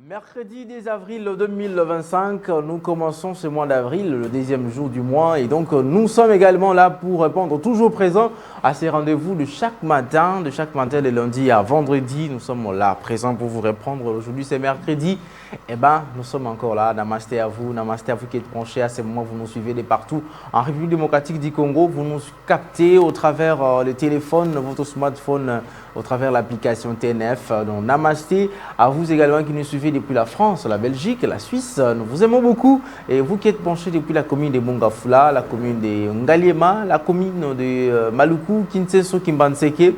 Mercredi 10 avril 2025, nous commençons ce mois d'avril, le deuxième jour du mois, et donc nous sommes également là pour répondre toujours présents à ces rendez-vous de chaque matin de lundi à vendredi. Nous sommes là présents pour vous répondre. Aujourd'hui c'est mercredi, et nous sommes encore là. Namasté à vous qui êtes branchés à ce moment, vous nous suivez de partout en République démocratique du Congo, vous nous captez au travers le téléphone, votre smartphone, au travers l'application TNF. Donc namasté à vous également qui nous suivez depuis la France, la Belgique, la Suisse. Nous vous aimons beaucoup. Et vous qui êtes branchés depuis la commune de Mongafula, la commune de Ngaliema, la commune de Maluku, Kinseso, Kimbanseke,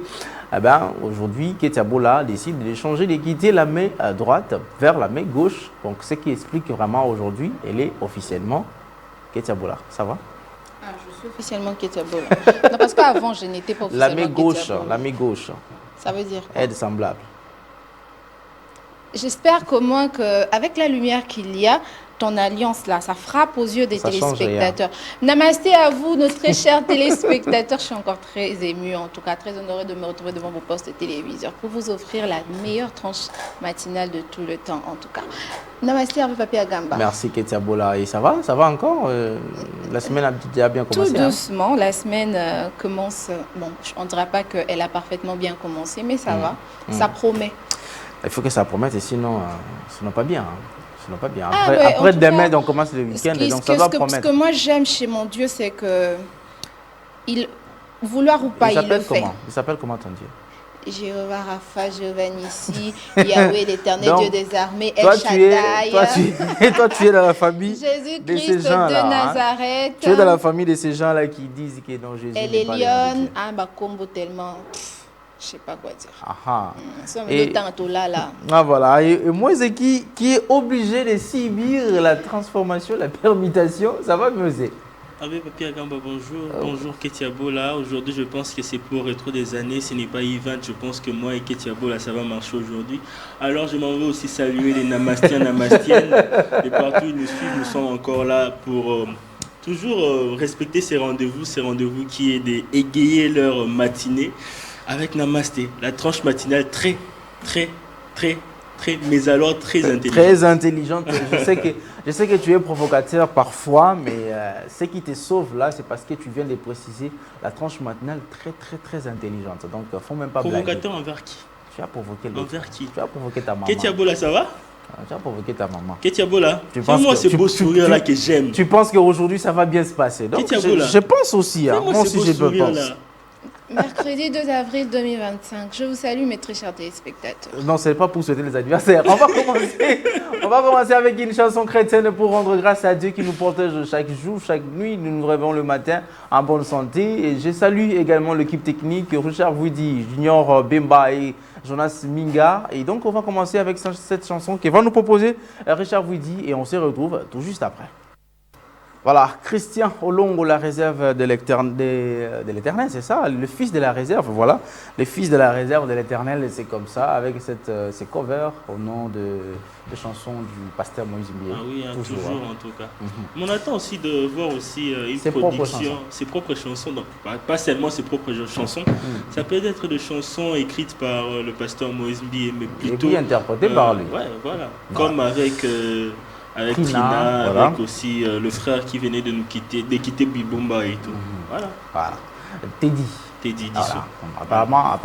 aujourd'hui, Ketiabola décide de changer, de quitter la main droite vers la main gauche. Donc, ce qui explique vraiment aujourd'hui, elle est officiellement Ketiabola. Ça va? Je suis officiellement Ketiabola. Non, parce qu'avant, je n'étais pas officiellement la main gauche. Ça veut dire quoi? Aide semblable. J'espère qu'au moins qu'avec la lumière qu'il y a, ton alliance là, ça frappe aux yeux des téléspectateurs. Namasté à vous, nos très chers téléspectateurs. Je suis encore très émue, en tout cas très honorée de me retrouver devant vos postes téléviseurs pour vous offrir la meilleure tranche matinale de tout le temps, en tout cas. Namasté à vous, Papi Agamba. Merci Ketiabola. Et ça va encore? La semaine a déjà bien commencé. Tout doucement, la semaine commence. Bon, on ne dira pas qu'elle a parfaitement bien commencé, mais ça va. Ça promet. Il faut que ça promette, et sinon, ce n'est pas bien. Pas bien. Après demain, on commence le week-end, donc ça doit promettre. Ce que moi j'aime chez mon Dieu, c'est que, vouloir ou pas, il le fait. Il s'appelle comment ton Dieu? Jéhovah Rapha, Jéhovah Nissi, Yahweh l'éternel Dieu des armées, El Shaddai. Toi, tu es dans la famille de ces gens-là. De Nazareth. Tu es dans la famille de ces gens-là qui disent que non, Jésus n'est pas Elion, combo tellement... Je ne sais pas quoi dire. Voilà. Et moi, c'est qui est obligé de subir la transformation, la permutation, ça va me dire. Avec Papi Agamba, bonjour. Bonjour Ketiabola. Aujourd'hui, je pense que c'est pour Rétro des années. Ce n'est pas Yvan. Je pense que moi et Ketiabola, ça va marcher aujourd'hui. Alors, je m'en vais aussi saluer les Namastiens, Namastiennes. De partout où ils nous suivent, nous sommes encore là pour toujours respecter ces rendez-vous qui est d'égayer leur matinée. Avec Namasté, la tranche matinale très intelligente. Très intelligente. Je sais que tu es provocateur parfois, mais ce qui te sauve là, c'est parce que tu viens de préciser la tranche matinale très intelligente. Donc, il ne faut même pas blaguer. Provocateur envers qui? Tu as provoqué l'autre. Envers qui? Tu as provoqué ta maman. Ketiabola, ça va? Tu as provoqué ta maman. Ketiabola, fais-moi ce beau sourire là que j'aime. Tu penses qu'aujourd'hui ça va bien se passer. Donc, je pense aussi. Moi aussi, je pense. Mercredi 2 avril 2025. Je vous salue, mes très chers téléspectateurs. Non, ce n'est pas pour souhaiter les anniversaires. On va commencer avec une chanson chrétienne pour rendre grâce à Dieu qui nous protège chaque jour, chaque nuit. Nous nous réveillons le matin en bonne santé. Et je salue également l'équipe technique, Richard Widi, Junior Bemba et Jonas Minga. Et donc, on va commencer avec cette chanson que va nous proposer Richard Widi. Et on se retrouve tout juste après. Voilà, Christian Olongo, la réserve de l'Éternel, c'est ça, le fils de la réserve, voilà. Le fils de la réserve de l'Éternel, c'est comme ça, avec ces covers au nom de chansons du pasteur Moïse Mbié. Ah oui, toujours en tout cas. Mais on attend aussi de voir aussi une production, ses propres chansons, donc pas seulement ses propres chansons, ça peut être des chansons écrites par le pasteur Moïse Mbié, mais plutôt... Et puis interprétées par lui. Ouais, voilà. Comme avec Trina, voilà. Avec aussi le frère qui venait de quitter Bibomba et tout. Voilà. Teddy, Dissou. Apparemment,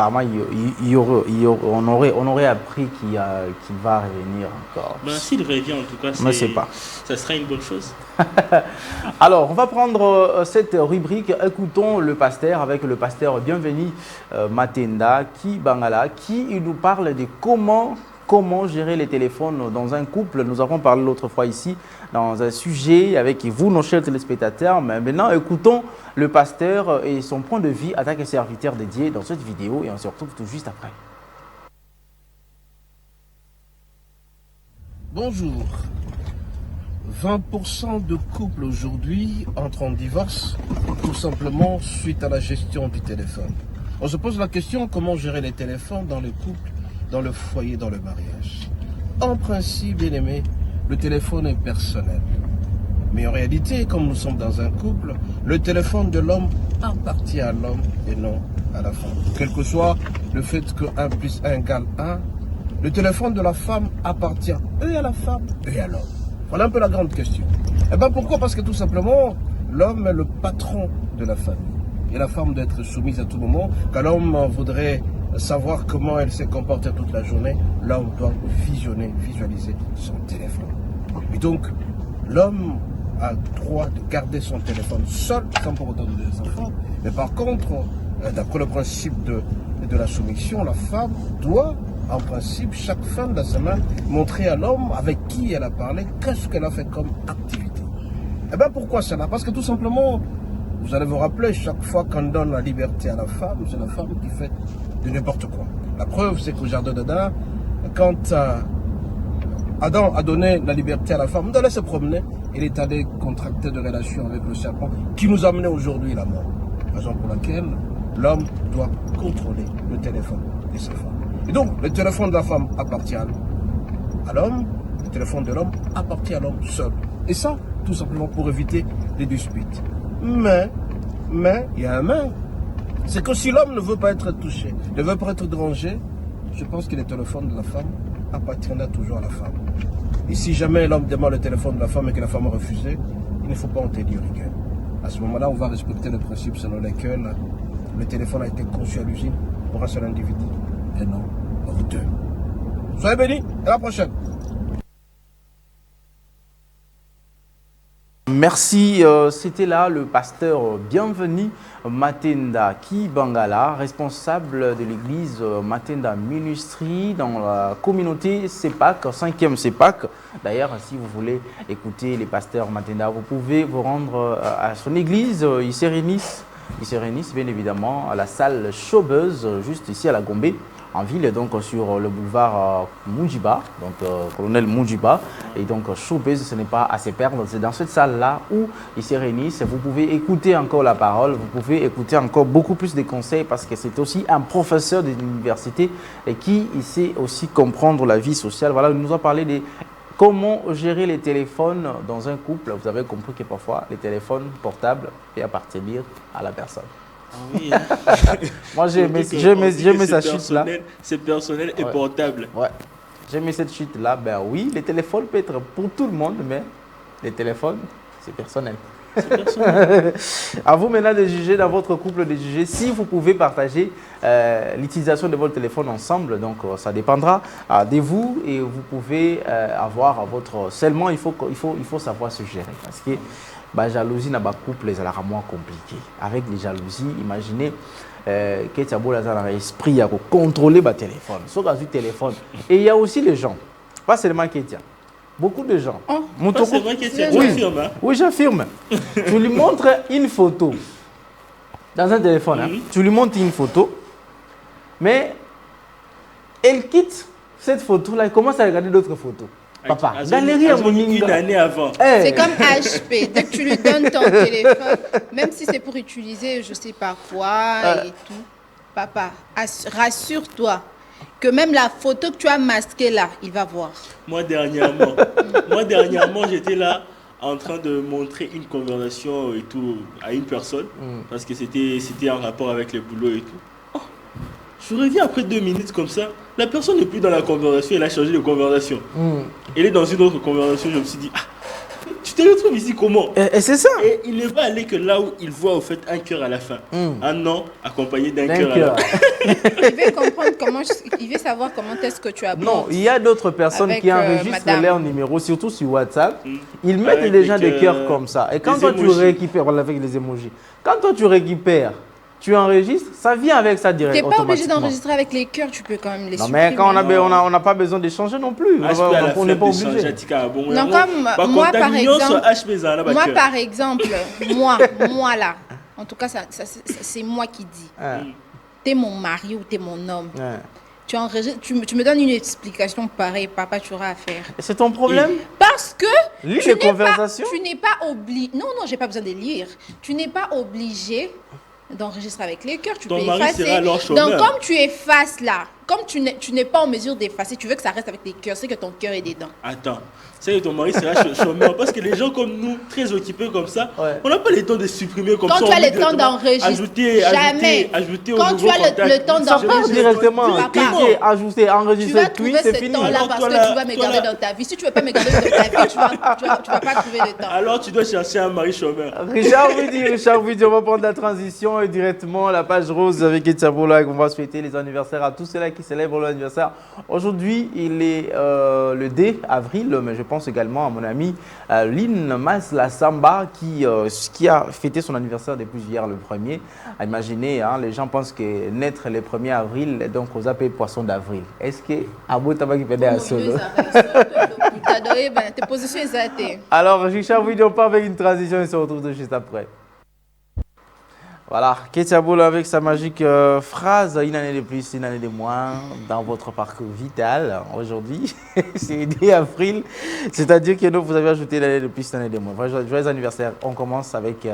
on aurait appris qu'il va revenir encore. S'il revient, en tout cas, ça sera une bonne chose. Alors, on va prendre cette rubrique. Écoutons le pasteur avec le pasteur Bienvenu Matenda qui nous parle de comment gérer les téléphones dans un couple. Nous avons parlé l'autre fois ici dans un sujet avec vous, nos chers téléspectateurs. Mais maintenant, écoutons le pasteur et son point de vue en tant que serviteur dédié dans cette vidéo et on se retrouve tout juste après. Bonjour. 20% de couples aujourd'hui entrent en divorce tout simplement suite à la gestion du téléphone. On se pose la question comment gérer les téléphones dans le couple, dans le foyer, dans le mariage. En principe, bien aimé, le téléphone est personnel. Mais en réalité, comme nous sommes dans un couple, le téléphone de l'homme appartient à l'homme et non à la femme. Quel que soit le fait que 1 + 1 = 1, le téléphone de la femme appartient et à la femme et à l'homme? Voilà un peu la grande question. Eh bien pourquoi? Parce que tout simplement, l'homme est le patron de la famille. Et la femme doit être soumise à tout moment. Quand l'homme voudrait savoir comment elle s'est comportée toute la journée, l'homme doit visualiser son téléphone. Et donc, l'homme a le droit de garder son téléphone seul, sans pour autant donner des enfants. Mais par contre, d'après le principe de la soumission, la femme doit, en principe, chaque fin de la semaine, montrer à l'homme avec qui elle a parlé, qu'est-ce qu'elle a fait comme activité. Eh bien, pourquoi cela? Parce que tout simplement, vous allez vous rappeler, chaque fois qu'on donne la liberté à la femme, c'est la femme qui fait de n'importe quoi. La preuve, c'est qu'au jardin d'Adam, quand Adam a donné la liberté à la femme d'aller se promener, il est allé contracter de relations avec le serpent qui nous a amené aujourd'hui la mort. Raison pour laquelle l'homme doit contrôler le téléphone de sa femme. Et donc, le téléphone de la femme appartient à l'homme, le téléphone de l'homme appartient à l'homme seul. Et ça, tout simplement pour éviter les disputes. Mais, il y a un mais. C'est que si l'homme ne veut pas être touché, ne veut pas être dérangé, je pense que le téléphone de la femme appartiendra toujours à la femme. Et si jamais l'homme demande le téléphone de la femme et que la femme a refusé, il ne faut pas en tenir rigueur. À ce moment-là, on va respecter le principe selon lequel le téléphone a été conçu à l'usine pour un seul individu et non pour deux. Soyez bénis, à la prochaine. Merci, c'était là le pasteur Bienvenu Matenda Kibangala, responsable de l'église Matenda Ministry dans la communauté CEPAC, 5e CEPAC. D'ailleurs, si vous voulez écouter les pasteurs Matenda, vous pouvez vous rendre à son église, il se réunissent bien évidemment à la salle Chaubeuse, juste ici à la Gombe, en ville, donc sur le boulevard Munjiba, donc colonel Munjiba. Et donc Chaubeuse, ce n'est pas à se perdre, c'est dans cette salle-là où ils se réunissent. Vous pouvez écouter encore la parole, vous pouvez écouter encore beaucoup plus de conseils parce que c'est aussi un professeur de l'université et qui sait aussi comprendre la vie sociale. Voilà, il nous a parlé de comment gérer les téléphones dans un couple. Vous avez compris que parfois, les téléphones portables peuvent appartenir à la personne. Ah oui, hein. Moi, j'ai aimé cette chute-là. C'est personnel et portable. Ouais. J'ai mis cette chute-là. Ben oui, les téléphones peuvent être pour tout le monde, mais les téléphones, c'est personnel. À vous maintenant de juger dans votre couple, de juger si vous pouvez partager l'utilisation de votre téléphone ensemble. Donc, ça dépendra de vous et vous pouvez avoir votre... Seulement, il faut savoir se gérer parce que la jalousie dans le couple est moins compliqué. Avec les jalousies, imaginez que tu as beau dans l'esprit à contrôler le téléphone. Sauf que téléphone. Et il y a aussi les gens, pas seulement Ketia. Beaucoup de gens. Oh, c'est vrai que tu affirmes, hein? Oui, j'affirme. Tu lui montres une photo dans un téléphone. Hein? Tu lui montres une photo, mais elle quitte cette photo-là et commence à regarder d'autres photos. Papa, une année avant. C'est comme HP. Dès que tu lui donnes ton téléphone, même si c'est pour utiliser, je ne sais pas quoi et tout, papa, rassure-toi que même la photo que tu as masquée là, il va voir. Moi, dernièrement, j'étais là en train de montrer une conversation et tout à une personne parce que c'était en rapport avec le boulot et tout. Oh, je reviens après 2 minutes comme ça. La personne n'est plus dans la conversation, elle a changé de conversation. Elle est dans une autre conversation. Je me suis dit, tu te retrouves ici comment? Et c'est ça. Et il ne va aller que là où il voit au fait un cœur à la fin. Un nom accompagné d'un cœur à la fin. Il veut comprendre il veut savoir comment est-ce que tu as. Non, il y a d'autres personnes qui enregistrent leur numéro, surtout sur WhatsApp. Ils mettent déjà des cœurs comme ça. Et quand toi tu récupères, avec les emojis, quand toi tu récupères, tu enregistres, ça vient avec ça directement. Tu n'es pas obligé d'enregistrer avec les cœurs, tu peux quand même les supprimer. Non, mais quand on n'a pas besoin d'échanger non plus. On n'est pas obligé. Non, comme moi par exemple, moi là, en tout cas, c'est moi qui dis. T'es mon mari ou t'es mon homme. Tu me donnes une explication pareille, papa, tu auras à faire. C'est ton problème? Parce que tu n'es pas obligé. Non, j'ai pas besoin de lire. Tu n'es pas obligé d'enregistrer avec les cœurs, tu peux effacer. Donc comme tu effaces là, comme tu n'es pas en mesure d'effacer, tu veux que ça reste avec tes cœurs, c'est que ton cœur est dedans. Attends, c'est que ton mari sera chômeur parce que les gens comme nous, très occupés comme ça, on n'a pas le temps de supprimer comme quand ça. Quand tu as le temps d'enregistrer, jamais. Ajouter quand tu as le temps d'enregistrer, directement, cliquer, ajouter, enregistrer, tweet, c'est fini. Tu vas trouver ce temps-là parce que tu vas me garder dans ta vie. Si tu ne veux pas me garder dans ta vie, tu vas pas trouver le temps. Alors tu dois chercher un mari chômeur. Richard vous dit, on va prendre la transition et directement la page rose avec Etiabola. On va souhaiter les anniversaires à tous ceux-là qui célèbrent leur anniversaire. Aujourd'hui, il est le 2 avril, mais je pense également à mon ami Lynn Mas-La-Samba qui a fêté son anniversaire depuis hier le 1er. Imaginez, hein, les gens pensent que naître le 1er avril, donc aux appels poisson d'avril. Est-ce que Abou Taba qui fait un solo? Tes positions exactes. Alors, Richard, on part avec une transition et se retrouve de juste après. Voilà, Ketiabola avec sa magique phrase, une année de plus, une année de moins dans votre parcours vital. Aujourd'hui, c'est 10 avril, c'est-à-dire que vous avez ajouté une année de plus, une année de moins. Joyeux anniversaire, on commence avec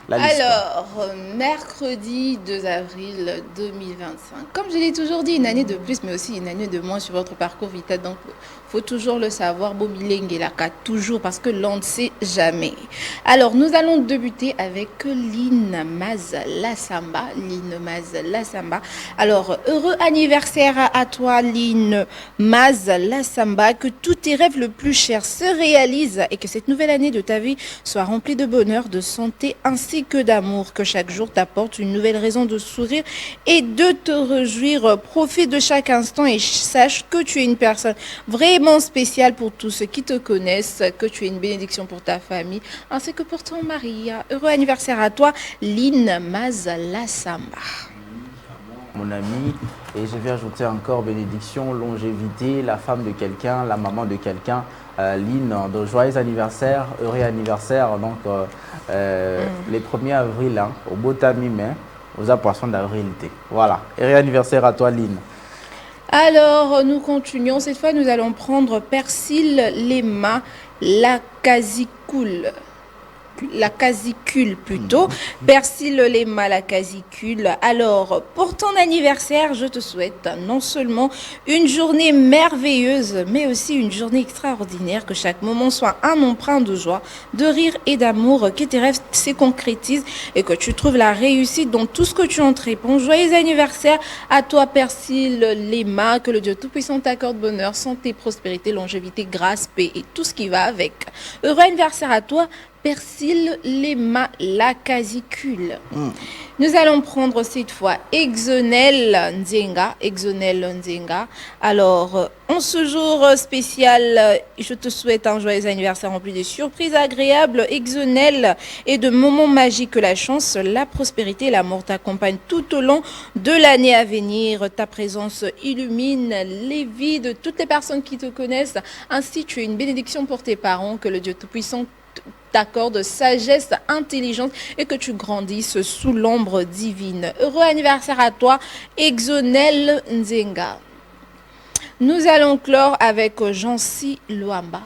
la liste. Alors, mercredi 2 avril 2025. Comme je l'ai toujours dit, une année de plus, mais aussi une année de moins sur votre parcours vital. Donc, il faut toujours le savoir, toujours, parce que l'on ne sait jamais. Alors, nous allons débuter avec Lynn Mas-La-Samba. Lynn Mas-La-Samba. Alors, heureux anniversaire à toi, Lynn Mas-La-Samba. Que tous tes rêves le plus chers se réalisent et que cette nouvelle année de ta vie soit remplie de bonheur, de santé, ainsi que d'amour. Que chaque jour t'apporte une nouvelle raison de sourire et de te réjouir. Profite de chaque instant et sache que tu es une personne vraiment spécial pour tous ceux qui te connaissent, que tu es une bénédiction pour ta famille, ainsi que pour ton mari. Heureux anniversaire à toi, Lynn Mas-La-Samba. Mon ami, et je vais ajouter encore bénédiction, longévité, la femme de quelqu'un, la maman de quelqu'un. Lynn, de joyeux anniversaire, heureux anniversaire, donc les 1er avril, hein, au Botami, aux poissons d'avril. Voilà, heureux anniversaire à toi, Lynn. Alors, nous continuons. Cette fois, nous allons prendre Persil Lema, la casicule. La casicule plutôt. Persil Lema, la casicule. Alors, pour ton anniversaire, je te souhaite non seulement une journée merveilleuse, mais aussi une journée extraordinaire, que chaque moment soit un emprunt de joie, de rire et d'amour, que tes rêves se concrétisent et que tu trouves la réussite dans tout ce que tu entreprends. Joyeux anniversaire à toi, Persil Lema, que le Dieu Tout-Puissant t'accorde bonheur, santé, prospérité, longévité, grâce, paix et tout ce qui va avec. Heureux anniversaire à toi, Persil Lema, la casicule. Nous allons prendre cette fois Exonel Nzenga. Alors, en ce jour spécial, je te souhaite un joyeux anniversaire rempli de surprises agréables, Exonel, et de moments magiques. Que la chance, la prospérité et l'amour t'accompagnent tout au long de l'année à venir. Ta présence illumine les vies de toutes les personnes qui te connaissent. Ainsi, tu es une bénédiction pour tes parents. Que le Dieu Tout-Puissant t'accorde sagesse, intelligence et que tu grandisses sous l'ombre divine. Heureux anniversaire à toi, Exonel Nzenga. Nous allons clore avec Jancy Luamba.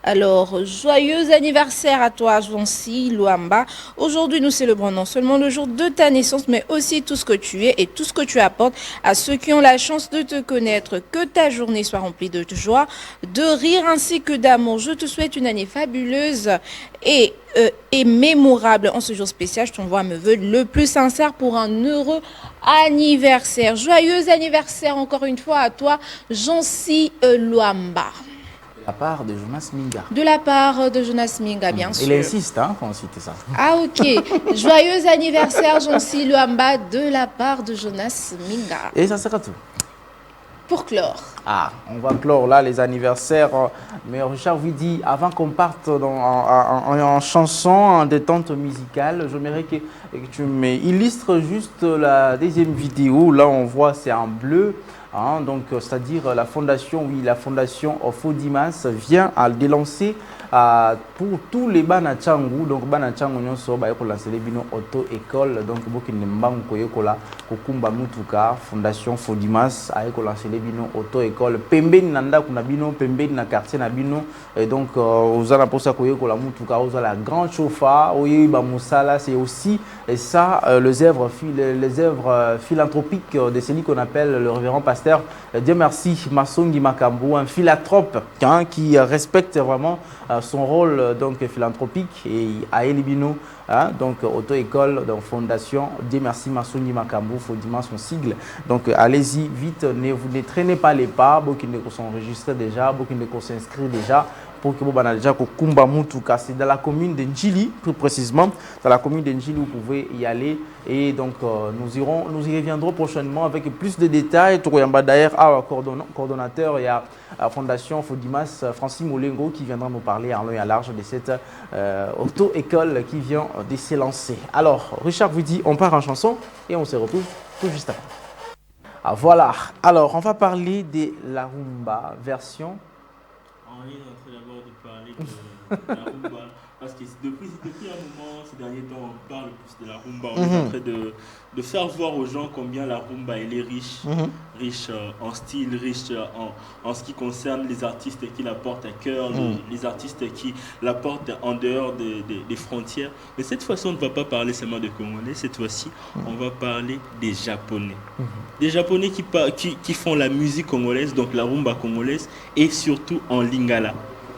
Alors, joyeux anniversaire à toi, Jancy Luamba. Aujourd'hui, nous célébrons non seulement le jour de ta naissance, mais aussi tout ce que tu es et tout ce que tu apportes à ceux qui ont la chance de te connaître. Que ta journée soit remplie de joie, de rire ainsi que d'amour. Je te souhaite une année fabuleuse et mémorable. En ce jour spécial, je t'envoie mes vœux le plus sincère pour un heureux anniversaire. Joyeux anniversaire encore une fois à toi, Jancy Luamba. De la part de Jonas Minga. De la part de Jonas Minga, bien sûr. Il insiste, hein, quand on cite ça. Ah, ok. Joyeux anniversaire, Jancy Luamba, de la part de Jonas Minga. Et ça sera tout. Pour clore. Ah, on va clore là les anniversaires. Mais Richard vous dit, avant qu'on parte en chanson, en détente musicale, j'aimerais que tu m'illustres juste la deuxième vidéo. Là, on voit, c'est en bleu. Hein, donc, c'est-à-dire la fondation Fodimas vient à délancer pour tous les Banachangu. Donc, Banachangu, nous sommes lancé les bino auto-école. Donc, beaucoup de gens Kokumba Mutuka, fondation Fodimas, a lancé les bino auto-école. Pembe Nanda, kuna bino, Pembe na quartier na bino. Et donc, aux ala pour ça, la Mutuka, aux la grande chauffa, Oyiba Moussala, c'est aussi ça, les œuvres philanthropiques de celui qu'on appelle le révérend pasteur. Dieu merci, Masongi Makambu, un philanthrope hein, qui respecte vraiment son rôle donc philanthropique et à Elibino, hein, donc auto-école, donc fondation. Dieu merci, Masongi Makambu, Fodimas son sigle. Donc allez-y vite, vous ne traînez pas les pas, beaucoup qui sont enregistrés déjà, beaucoup qui sont inscrits déjà. Pour que vous déjà Kumba Mutuka, c'est dans la commune de Njili, plus précisément, dans la commune de Njili, vous pouvez y aller. Et donc, nous y reviendrons prochainement avec plus de détails. D'ailleurs, coordonnateur, il y a la Fondation Fodimas, Francis Molengo, qui viendra nous parler en long et à large de cette auto-école qui vient de s'élancer. Alors, Richard vous dit, on part en chanson et on se retrouve tout juste après. Ah, voilà. Alors, on va parler de la rumba version. On est en train d'abord de parler de la rumba, parce que depuis un moment, ces derniers temps, on parle plus de la rumba. On est en train de faire voir aux gens combien la rumba elle est riche, riche en style, riche en ce qui concerne les artistes qui la portent à cœur, les artistes qui la portent en dehors des frontières. Mais cette fois-ci, on ne va pas parler seulement de Congolais, cette fois-ci, on va parler des Japonais. Des Japonais qui font la musique congolaise, donc la rumba congolaise, et surtout en lingala.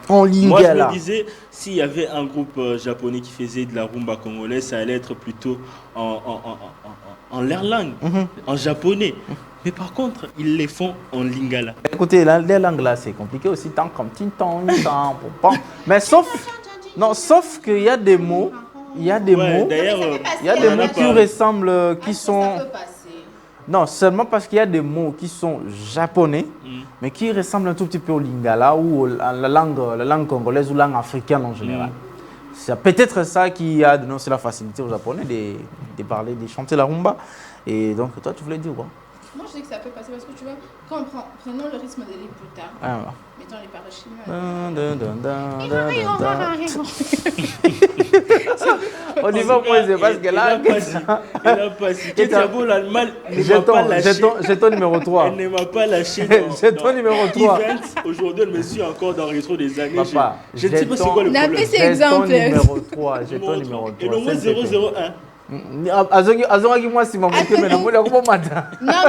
Moi, je me disais, s'il y avait un groupe japonais qui faisait de la rumba congolaise, ça allait être plutôt en leur langue, en japonais. Mais par contre, ils les font en lingala. Écoutez, les langues là, c'est compliqué aussi, tant comme tinton, mais sauf qu'il y a des mots, il y a des mots qui ressemblent, qui sont... Non, seulement parce qu'il y a des mots qui sont japonais, mais qui ressemblent un tout petit peu au lingala ou à la langue congolaise ou langue africaine en général. C'est peut-être ça qui a donné la facilité aux Japonais de parler, de chanter la rumba. Et donc, toi, tu voulais dire quoi? Moi, je dis que ça peut passer parce que tu vois, quand prenons le rythme de l'Iputa, mettons les paroles chinoises. On y va, moi, c'est parce que là, j'ai ton numéro 3. Elle ne m'a pas lâché. J'ai ton numéro 3. Aujourd'hui, elle me suit encore dans le rétro des années. Papa, je ne sais pas c'est quoi le problème. J'ai ton numéro 3. J'ai ton numéro 3. Et le moins 001. Non,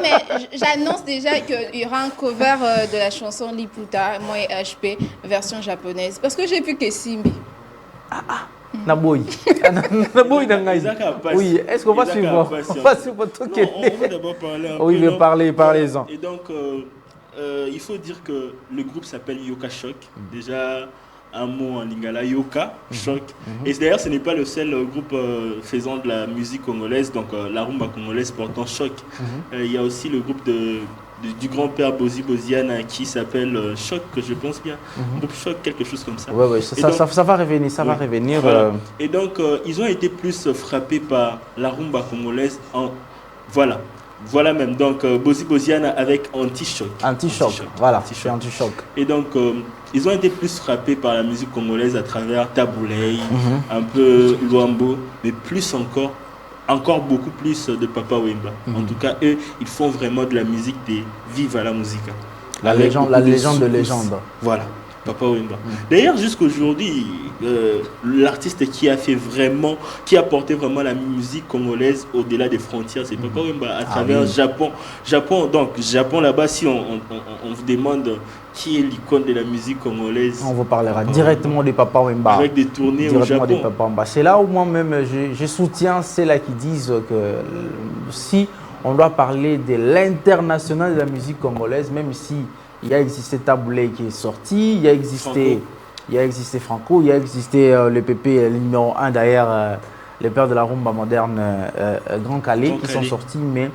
mais j'annonce déjà qu'il y aura un cover de la chanson Liputa, moi et HP, version japonaise. Parce que j'ai vu que Simbi. Naboy. Oui, est-ce qu'on va suivre? On va suivre tout. On va d'abord parler un peu. Oui, mais parlez-en. Et donc, il faut dire que le groupe s'appelle Yoka Shock. Déjà, un mot en lingala, Yoka, choc. Et d'ailleurs, ce n'est pas le seul groupe faisant de la musique congolaise, donc la rumba congolaise portant choc. Il y a aussi le groupe du grand-père Bozi Boziana qui s'appelle Choc, que je pense bien. Groupe Choc, quelque chose comme ça. Oui, ça va revenir, ça va revenir. Voilà. Et donc, ils ont été plus frappés par la rumba congolaise Voilà même, donc Bozi Boziana avec Anti-Choc. Anti-Choc, voilà, c'est Anti-Choc. Et donc, ils ont été plus frappés par la musique congolaise à travers Taboulay, un peu Luambo, mais plus encore beaucoup plus de Papa Wemba. En tout cas, eux, ils font vraiment de la musique des Viva la Musica. La légende de légende. Voilà. Papa Wemba. D'ailleurs, jusqu'aujourd'hui, l'artiste qui a porté vraiment la musique congolaise au-delà des frontières, c'est Papa Wemba à travers Japon. Japon là-bas, si on vous demande qui est l'icône de la musique congolaise, on vous parlera directement de Papa Wemba. Avec des tournées au Japon. C'est là où moi-même je soutiens ceux-là qui disent que si on doit parler de l'international de la musique congolaise, même si il y a existé Taboulay qui est sorti, il y a existé Franco, il y a existé le PP numéro 1 d'ailleurs, les pères de la rumba moderne, Grand Calais, qui sont sortis, mais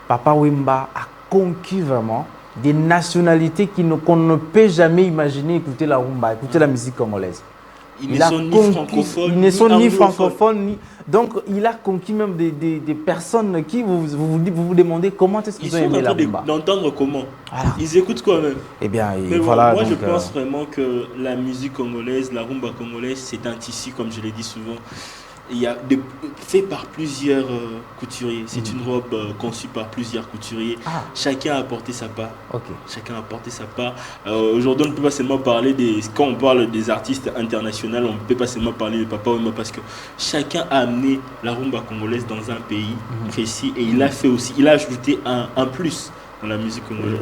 Papa Wemba a conquis vraiment des nationalités qu'on ne peut jamais imaginer écouter la rumba, écouter la musique congolaise. Ils ne sont ni francophones, ils ne sont ni francophones, ni... Donc, il a conquis même des personnes qui vous demandez comment est-ce qu'ils ont aimé la rumba. D'entendre comment. Voilà. Ils écoutent quoi même. Eh bien, mais voilà. Moi, je pense vraiment que la musique congolaise, la rumba congolaise, c'est un tissu, comme je l'ai dit souvent. Il y a fait par plusieurs couturiers. C'est une robe conçue par plusieurs couturiers. Chacun a apporté sa part. Chacun a apporté sa part. Aujourd'hui, on ne peut pas seulement parler quand on parle des artistes internationaux, on ne peut pas seulement parler de Papa Wemba parce que chacun a amené la rumba congolaise dans un pays précis et il a fait aussi, il a ajouté un plus dans la musique congolaise.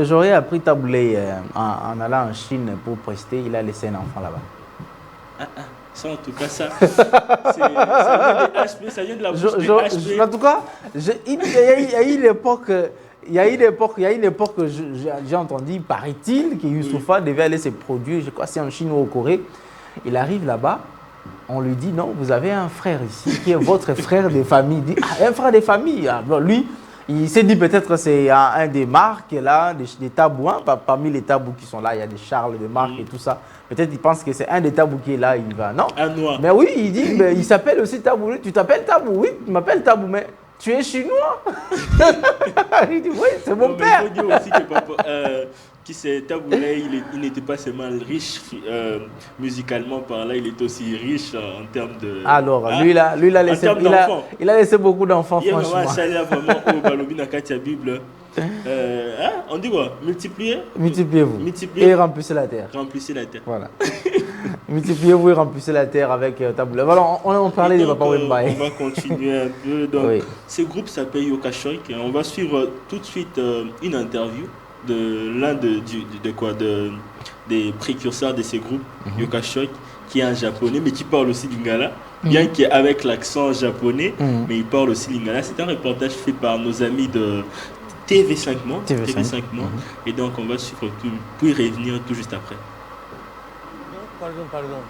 J'aurais appris Taboulé en allant en Chine pour prester. Il a laissé un enfant là-bas. Ça, en tout cas, ça vient de la bouche des HP. En tout cas, il y a une époque que j'ai entendu, paraît-il, que Youssoufa devait aller se produire, je crois c'est en Chine ou au Corée. Il arrive là-bas, on lui dit non, vous avez un frère ici qui est votre frère de famille. Il dit, un frère de famille. Alors, lui, il s'est dit peut-être que c'est un des marques là, des tabous. Parmi les tabous qui sont là, il y a des Charles, des marques et tout ça. Peut-être il pense que c'est un des tabous qui est là, il va. Non. Un noir. Mais oui, il dit, mais il s'appelle aussi Tabou. Tu t'appelles Tabou? Oui, tu m'appelles Tabou, mais tu es chinois. Il dit, oui, c'est mon père. Il faut dire aussi que papa, qui s'est Taboulé, il n'était pas seulement riche musicalement par là, il est aussi riche en termes de... Alors, lui, il a laissé beaucoup d'enfants, franchement. Il y a vraiment au Balobi dans Katia Bible. On dit quoi? Multipliez-vous. Et remplissez la terre. Remplissez la terre. Voilà. Multipliez-vous et remplissez la terre avec Taboulé. Voilà, on parlait de Papa Wemba. On va continuer un peu. Donc, ce groupe s'appelle Yoka Shock. On va suivre tout de suite une interview de l'un des précurseurs de ces groupes, Yoka Shock, qui est un japonais, mais qui parle aussi lingala. Bien qu'avec l'accent japonais, mais il parle aussi lingala. C'est un reportage fait par nos amis de TV5 Mois. Et donc on va suivre tout, puis revenir tout juste après. Pardon.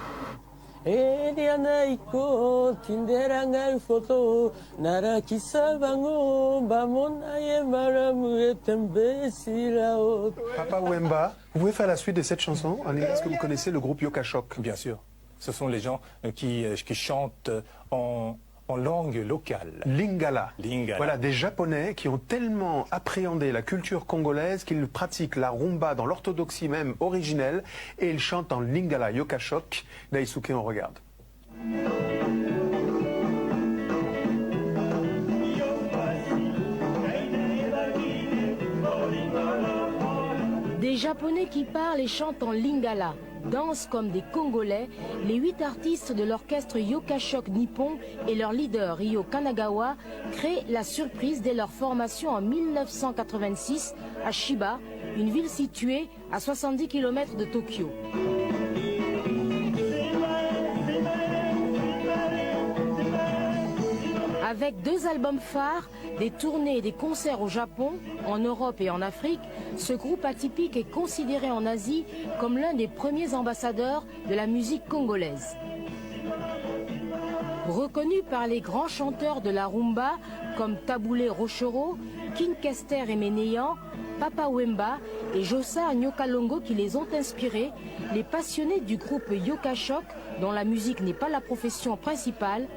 Edianaiko tinderangal photo narakisa bango bamonaye maramue tembesirao. Papa Wemba, vous pouvez faire la suite de cette chanson? Est-ce que vous connaissez le groupe Yoka Shock? Bien sûr. Ce sont les gens qui chantent en langue locale. Lingala. Lingala. Voilà, des Japonais qui ont tellement appréhendé la culture congolaise qu'ils pratiquent la rumba dans l'orthodoxie même originelle et ils chantent en Lingala. Yoka Shock. Daisuke, on regarde. Des Japonais qui parlent et chantent en Lingala, dansent comme des Congolais, les 8 artistes de l'orchestre Yoka Shock Nippon et leur leader Ryo Kanagawa créent la surprise dès leur formation en 1986 à Chiba, une ville située à 70 km de Tokyo. Avec 2 albums phares, des tournées et des concerts au Japon, en Europe et en Afrique, ce groupe atypique est considéré en Asie comme l'un des premiers ambassadeurs de la musique congolaise. Reconnu par les grands chanteurs de la rumba comme Taboulé Rochero, King Kester et Ménéan, Papa Wemba et Josa Nyokalongo qui les ont inspirés, les passionnés du groupe Yoka Shock, dont la musique n'est pas la profession principale,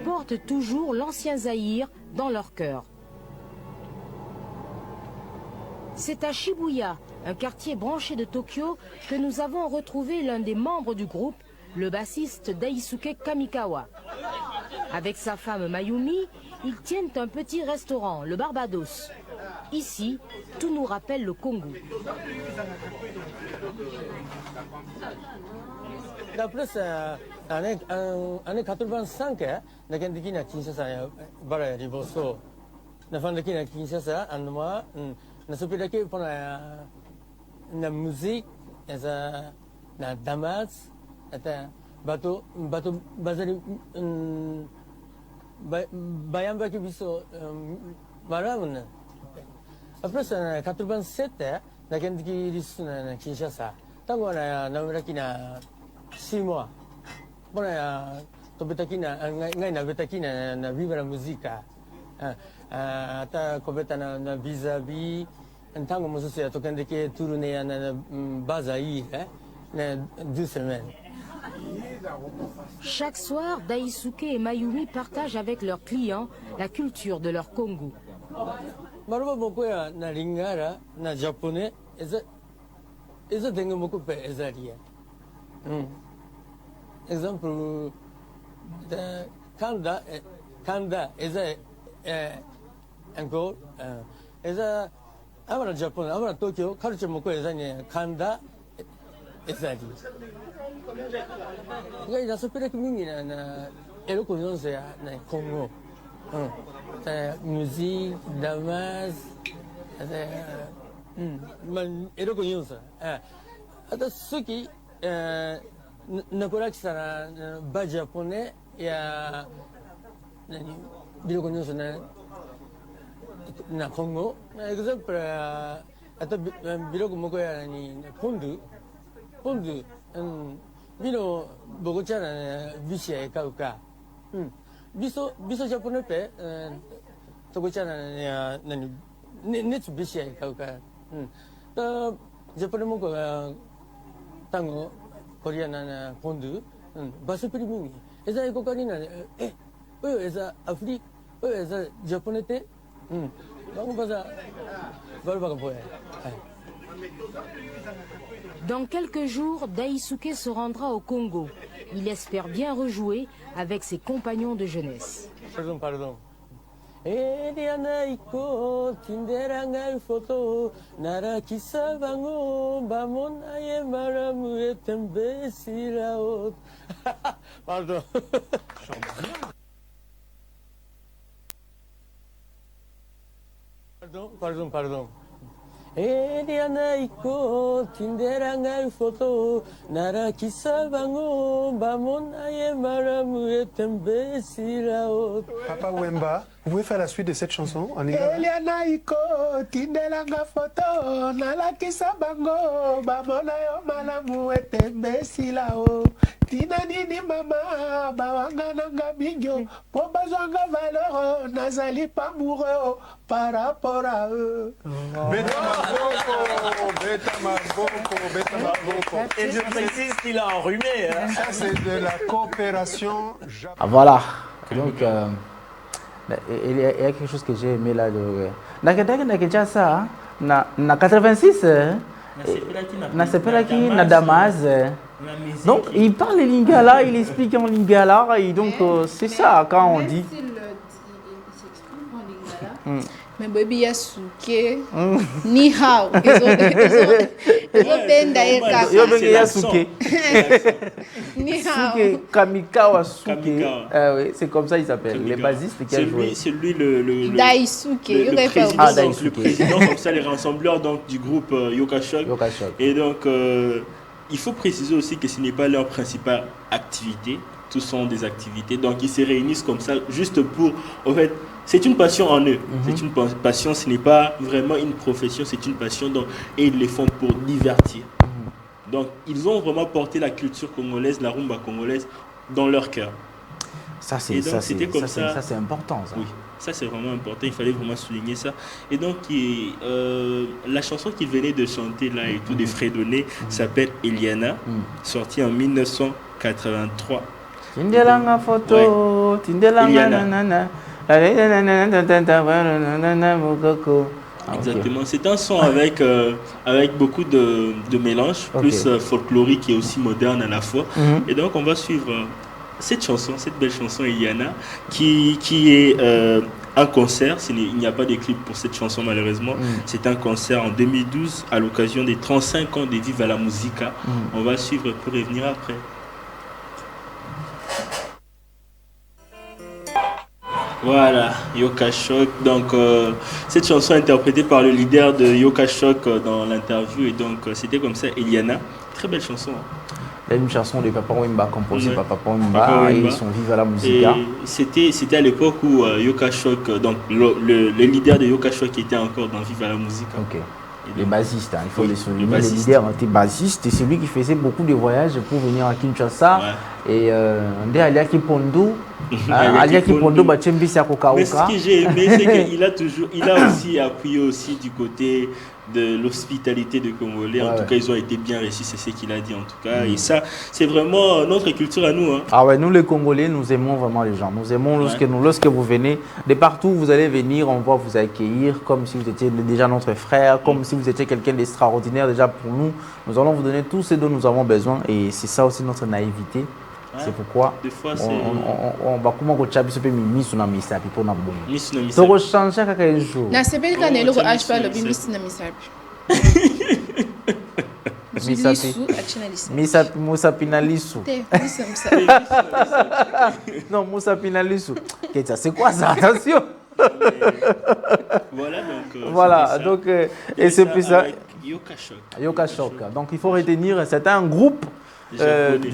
portent toujours l'ancien Zaïre dans leur cœur. C'est à Shibuya, un quartier branché de Tokyo, que nous avons retrouvé l'un des membres du groupe, le bassiste Daisuke Kamikawa. Avec sa femme Mayumi, ils tiennent un petit restaurant, le Barbados. Ici, tout nous rappelle le Congo. Plus année 85, na kendiki na Kinshasa bara riboso na fandaki na Kinshasa moi na sopiraki pour la musique na damas ata bato bazali bayamba ki biso maramna. Plus 87 na kendiki risu na Kinshasa tango na namraki na 6 mois. Bon, ngai na betaki na viva la musica. Ata kobeta na vis-à-vis. Ntango mosusu ya tokendeke tourner na Bazaï, na 2 semaines. Chaque soir, Daisuke et Mayumi partagent avec leurs clients la culture de leur Congo. Exemple, Kanda, encore, avant le Japon, avant Tokyo, culture moko Kanda, ezali. Il a super mingi na eloko c'est na Congo. Musique, damas, man eloko nyonso. Ata suki nakolakisa na ba japonais ya nani biloko nyonso na Congo. Exemple, ata biloko moko ya nani pondu. Bino bogocha na bishi ya kauka. Biso japonais pe togocha na nani net bishi ya kauka. Ta japonais moko tango Korea na pondu baso pri mingi. Eza ekokani na oyo eza Afrique, oyo eza japonais te. Bango baza balba boya. Dans quelques jours, Daisuke se rendra au Congo. Il espère bien rejouer avec ses compagnons de jeunesse. Pardon. Elianaiko, tinderangai photo, nara kisabango, bamonaye maramu etembe siraot. Pardon. Pardon. Elianaiko, tinderangai photo, nara kisabango, bamonaye maramu etembe siraot. Papa Wemba, vous pouvez faire la suite de cette chanson en lingala? Elianaiko, tinderangai photo, nara kisabango, bamonaye maramu etembe siraot. Tina nini mama, bawanga nanga bingyo, po bazwanga valeur, nazali pas amoureux par rapport à eux. Beta Maboko. Et je précise qu'il a enrhumé. Hein. Ça, c'est de la coopération japonaise. Ah, voilà. Donc, il y a quelque chose que j'ai aimé là. Nakeda ça, na 86, na Sepelaki, na Damas. Donc, il parle lingala, il explique en lingala, et donc c'est ça quand on dit. s'exprime en lingala. Mais baby Yasuke, ni hao, ils ont benda Yasuke. Ni hao. Kamikawa Suke. Oui, c'est comme ça il s'appelle. Les basistes qui ont joué. C'est lui le Daisuke. Le président, comme ça, les rassembleurs donc, du groupe Yokashok. Et donc, il faut préciser aussi que ce n'est pas leur principale activité. Tous sont des activités. Donc, ils se réunissent comme ça juste pour... En fait, c'est une passion en eux. C'est une passion, ce n'est pas vraiment une profession, c'est une passion. Donc, et ils les font pour divertir. Donc, ils ont vraiment porté la culture congolaise, la rumba congolaise, dans leur cœur. Ça, c'est important. Ça. Oui, ça, c'est vraiment important. Il fallait vraiment souligner ça. Et donc, la chanson qu'ils venaient de chanter là et tout, de Fredonné, s'appelle Eliana, sortie en 1983. Tindelanga photo, Tindelanga nanana. Exactement, c'est un son avec beaucoup de mélange, plus folklorique et aussi moderne à la fois. Et donc on va suivre cette chanson, cette belle chanson Eliana, qui est un concert. Il n'y a pas de clip pour cette chanson malheureusement. C'est un concert en 2012 à l'occasion des 35 ans de Viva la Musica. On va suivre pour revenir après. Voilà, Yokashok. Donc, cette chanson est interprétée par le leader de Yokashok dans l'interview. Et donc, c'était comme ça, Eliana. Très belle chanson. Une chanson de Papa Wemba, composée par Papa Wemba, et son Viva la Musica. C'était à l'époque où Yokashok, donc le leader de Yokashok qui était encore dans Viva la Musica. Les basistes, il faut les souligner. Le leader était bassiste et c'est lui qui faisait beaucoup de voyages pour venir à Kinshasa. Et on dit Aliaki Pondo. Aliaki Pondo, Bachembi Sakokaoka. Mais ce que j'ai aimé, c'est qu'il a aussi appuyé aussi du côté de l'hospitalité des Congolais. En tout cas, ils ont été bien réussis, c'est ce qu'il a dit en tout cas. Et ça, c'est vraiment notre culture à nous. Hein. Ah ouais, nous les Congolais, nous aimons vraiment les gens. Nous aimons lorsque vous venez, de partout où vous allez venir, on va vous accueillir comme si vous étiez déjà notre frère, comme si vous étiez quelqu'un d'extraordinaire déjà pour nous. Nous allons vous donner tout ce dont nous avons besoin et c'est ça aussi notre naïveté. C'est pourquoi on va comment changer ce pays miss na misapi pour na bon. Donc on change chaque jour. Na c'est pas quand le HP le miss na misapi. Misapi Musa Pinalisu. Non, Musa Pinalisu. C'est quoi ça? Attention. Voilà donc et c'est plus ça. Yoka Shock. Donc il faut retenir c'est un groupe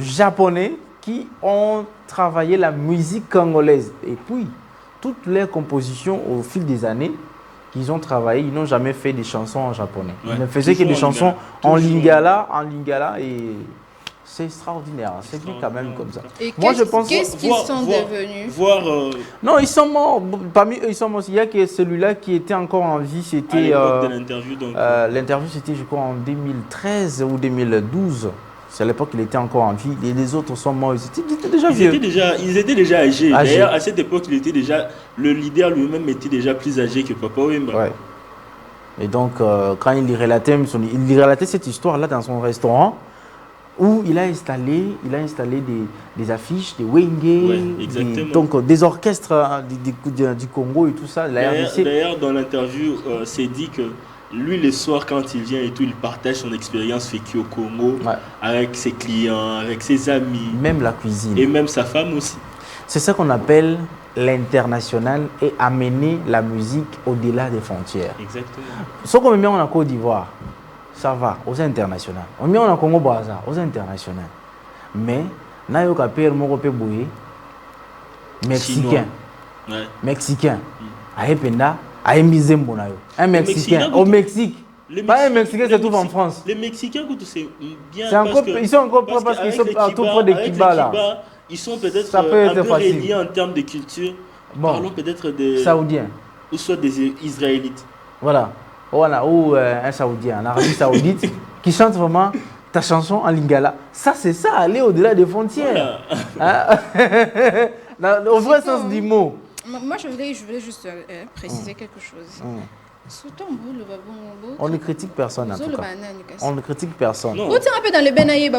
japonais qui ont travaillé la musique congolaise. Et puis, toutes leurs compositions au fil des années qu'ils ont travaillé, ils n'ont jamais fait des chansons en japonais. Ils ne faisaient que des chansons en lingala, et c'est extraordinaire. C'est quand même comme ça. Et moi, je pense qu'est-ce qu'ils sont devenus Non, ils sont morts. Parmi eux, ils sont morts. Il y a que celui-là qui était encore en vie. C'était l'interview, c'était je crois en 2013 ou 2012. C'est à l'époque qu'il était encore en vie. Et les autres sont morts. Ils étaient déjà vieux. Ils étaient déjà âgés. D'ailleurs, à cette époque, le leader lui-même était déjà plus âgé que Papa Wemba. Ouais. Et donc, quand il relatait cette histoire-là dans son restaurant, où il a installé des affiches, des wenge, donc des orchestres du Congo et tout ça. D'ailleurs, dans l'interview, c'est dit que lui, le soir, quand il vient et tout, il partage son expérience vécue au Congo avec ses clients, avec ses amis. Même la cuisine. Et même sa femme aussi. C'est ça qu'on appelle l'international et amener la musique au-delà des frontières. Exactement. Ce qu'on met en Côte d'Ivoire, ça va, aux internationales. On met en Congo Brazza, aux internationales. Mais, nayo kapé moko boué mexicain. Mexicain. Aependa. Un Mexicain au Mexique. Pas un Mexicain, c'est tout en France. Les Mexicains, c'est bien. Ils sont encore près parce qu'ils sont tout près de Kiba là. Ils sont peut-être un peu reliés en termes de culture. Parlons peut-être des Saoudiens. Ou soit des Israélites. Voilà. Ou un Saoudien en Arabie Saoudite qui chante vraiment ta chanson en lingala. Ça, c'est ça, aller au-delà des frontières. Voilà. Au vrai sens du mot. Moi, je voulais juste préciser quelque chose. On ne critique personne en tout cas. On ne critique personne. Vous tirez un peu dans le benaïe,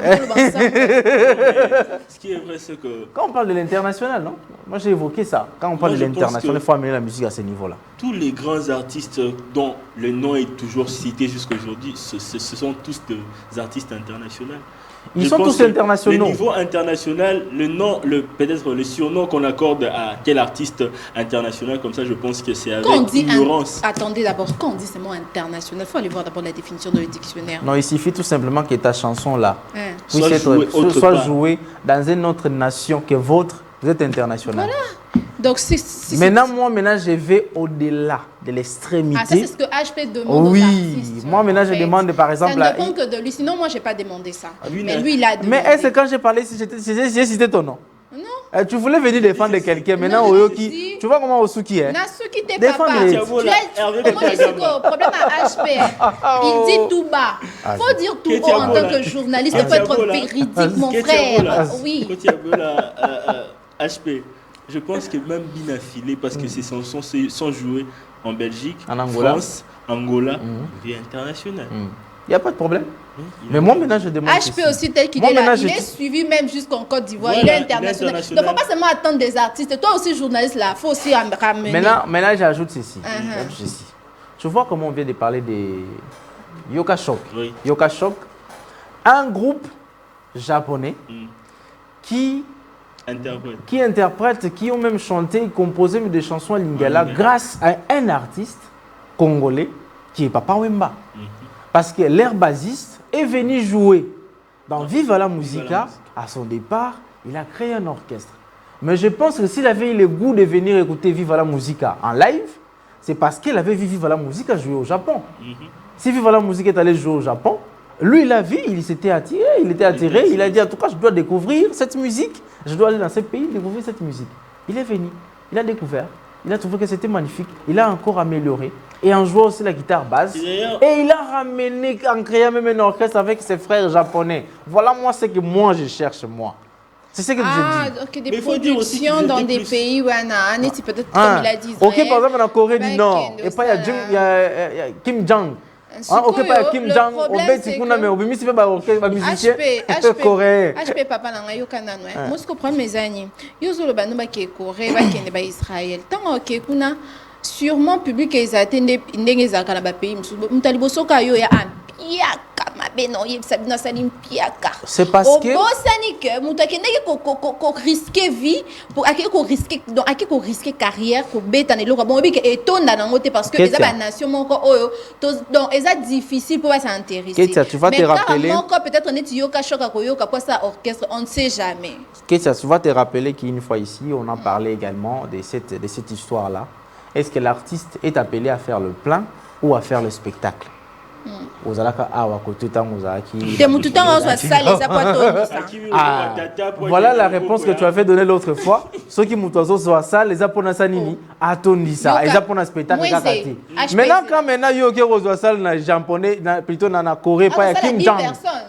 Ce qui est vrai, c'est que... Quand on parle de l'international, non? Moi, j'ai évoqué ça. Quand on parle de l'international, il faut amener la musique à ce niveau-là. Tous les grands artistes dont le nom est toujours cité jusqu'à aujourd'hui, ce sont tous des artistes internationaux. Ils sont tous internationaux. Le niveau international, peut-être le surnom qu'on accorde à quel artiste international, comme ça, je pense que c'est avec ignorance. Attendez d'abord, quand on dit ce mot international, il faut aller voir d'abord la définition dans le dictionnaire. Non, il suffit tout simplement que ta chanson-là soit jouée dans une autre nation que votre, vous êtes international. Voilà. Donc, maintenant, je vais au-delà de l'extrémité. Ah, ça, c'est ce que HP demande aux artistes. Moi, maintenant, je demande, par exemple... Ça ne dépend que de lui. Sinon, moi, je n'ai pas demandé ça. Mais lui, il a demandé. Mais est-ce que quand j'ai parlé, j'ai cité ton nom? Non. Tu voulais venir défendre quelqu'un. Maintenant, Oyoki, tu vois comment Osuki est? Nasuki, t'es papa. Comment explique le problème à HP? Il dit tout bas. Il faut dire tout haut en tant que journaliste. Il faut être véridique, mon frère. Oui. HP. Je pense que même bien affilé, parce que ces chansons sont jouées en Belgique, en Angola. France, Angola, et international. Il n'y a pas de problème. Mais moi, maintenant, je demande. HP aussi, tel qu'il est là, il est suivi même jusqu'en Côte d'Ivoire. Il est international. Donc, il ne faut pas seulement attendre des artistes. Toi aussi, journaliste, là, il faut aussi ramener. Maintenant, j'ajoute ceci. Je vois comment on vient de parler de Yoka Shock. Yoka Shock, un groupe japonais qui interprètent, qui ont même chanté, composé des chansons à lingala grâce à un artiste congolais qui est Papa Wemba. Parce que leur bassiste est venu jouer dans Viva la Musica. À son départ, il a créé un orchestre. Mais je pense que s'il avait eu le goût de venir écouter Viva la Musica en live, c'est parce qu'il avait vu Viva la Musica jouer au Japon. Si Viva la Musica est allé jouer au Japon, lui, il a vu, il s'était attiré, il a dit en tout cas, je dois découvrir cette musique, je dois aller dans ce pays découvrir cette musique. Il est venu, il a découvert, Il a trouvé que c'était magnifique. Il a encore amélioré. Et en jouant aussi la guitare basse. Et il a ramené, en créant même un orchestre avec ses frères japonais. Voilà moi ce que moi je cherche, moi. C'est ce que je dis. Ah, ok, des productions dans des pays où on a peut-être comme il a dit. Ok, par exemple en Corée du Nord. Et pas il y a Kim Jong. Ok, pas Kim Jong. Au Béti Kuna, mais au Bimi, c'est pas un musicien coréen. HP papa n'a eu qu'un an. Moi, ce que prend mes amis, ils ont le banouba qui est Corée, qui est Israël. Tant que Kuna, sûrement public ils attendent des zakana ba pays. Mutaliboso kayo ya piaka mabeno yebsabina salim piaka. C'est parce que Bosanik mutakende ko risquer vie pour ko risquer carrière ko betane lo bon bi etonda na ngote parce que les nation moko oyo donc eza difficile pour s'intéresser. Tu vas te rappeler peut-être on est yoka shoka ko yoka quoi ça orchestre on ne sait jamais. Ketia, tu vas te rappeler qu'une fois ici on a parlé également de cette histoire là. Est-ce que l'artiste est appelé à faire le plan ou à faire le spectacle? Voilà la réponse que tu avais donnée l'autre fois. Ceux qui m'ont soit ça, les Japonais sanini, atoni ça, les Japonais spectacle kakati. Maintenant quand maintenant yo qui reçoit ça na japonais plutôt na Corée pas ya Kim Jong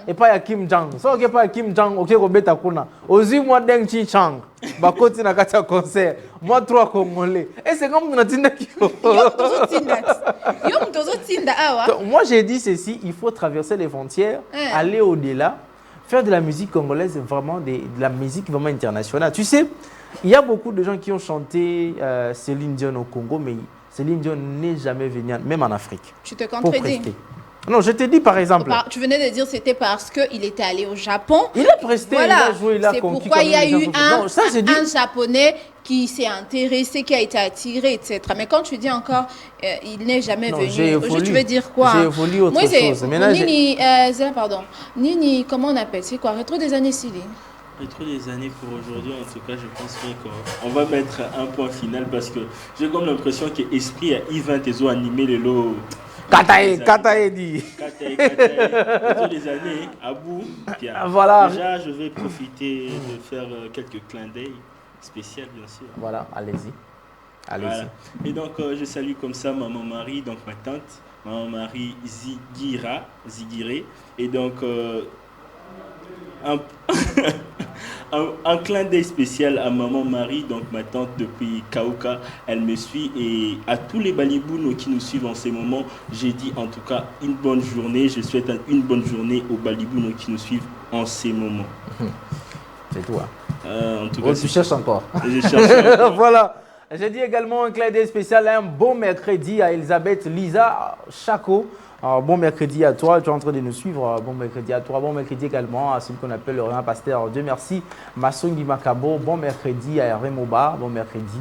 et pas ya Kim Jong. So ok pas Kim Jong ok ko beta kuna. Ozi moi Deng Chi Chang. Ba koti na kata concert. Moi trois congolais. Et c'est comme on a dit moi j'ai dit ceci, il faut traverser les frontières, aller au-delà, faire de la musique congolaise vraiment de la musique vraiment internationale. Tu sais, il y a beaucoup de gens qui ont chanté Céline Dion au Congo, mais Céline Dion n'est jamais venue, même en Afrique. Tu te contredis. Non, je te dis par exemple. Tu venais de dire c'était parce qu'il était allé au Japon. Il a presté, voilà. Il a joué, il a conquis. C'est pourquoi il y a eu un Japonais qui s'est intéressé, qui a été attiré, etc. Mais quand tu dis encore, il n'est jamais venu. Tu veux dire quoi? J'ai évolué autre chose. Pardon. Nini, comment on appelle? C'est quoi? Rétro des années Sili. Rétro des années pour aujourd'hui, en tout cas, je pense qu'on va mettre un point final parce que j'ai comme l'impression que l'esprit a Yvan Tezo animé le lot. Katae dit. Rétro des années, à bout. Voilà. Déjà, je vais profiter de faire quelques clins d'œil. Spécial bien sûr. Voilà, allez-y. Voilà. Et donc je salue comme ça maman Marie, donc ma tante, maman Marie Zigiré. Et donc un clin d'œil spécial à maman Marie, donc ma tante depuis Kaouka, elle me suit et à tous les Balibounos qui nous suivent en ces moments, j'ai dit en tout cas une bonne journée. Je souhaite une bonne journée aux Balibounos qui nous suivent en ces moments. C'est toi. En tout cas, tu cherches encore. Je cherche encore. Voilà. J'ai dit également un clin d'œil spécial, un bon mercredi à Elisabeth Lisa Chaco. Bon mercredi à toi, tu es en train de nous suivre. Bon mercredi à toi. Bon mercredi également à celui qu'on appelle le Rien Pasteur. Dieu merci. Massongi Makabo. Bon mercredi à Hervé Moba. Bon mercredi,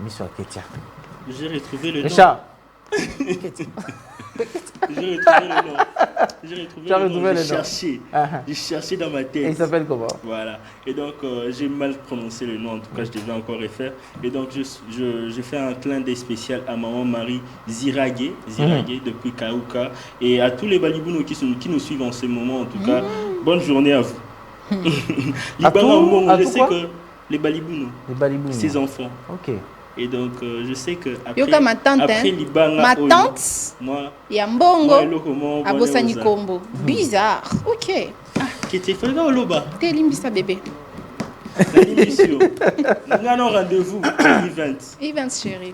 Monsieur Ketia. J'ai retrouvé le nom. Richard. J'ai retrouvé le nom. J'ai cherché dans ma tête. Et il s'appelle comment? Voilà. Et donc, j'ai mal prononcé le nom. En tout cas, je devais encore refaire. Et donc, je fais un clin d'œil spécial à maman Marie Ziragé depuis Kaouka. Et à tous les Balibounos qui nous suivent en ce moment. En tout cas, bonne journée à vous. Je sais que les Balibounos, ses enfants. Ok. Et donc, je sais que après, ma tante, ma tante, Yambongo, Abosani Kombo. Bizarre. Ok. Qui était fait dans l'Oba. T'es limbisa bébé. L'émission. Nous avons rendez-vous event chérie.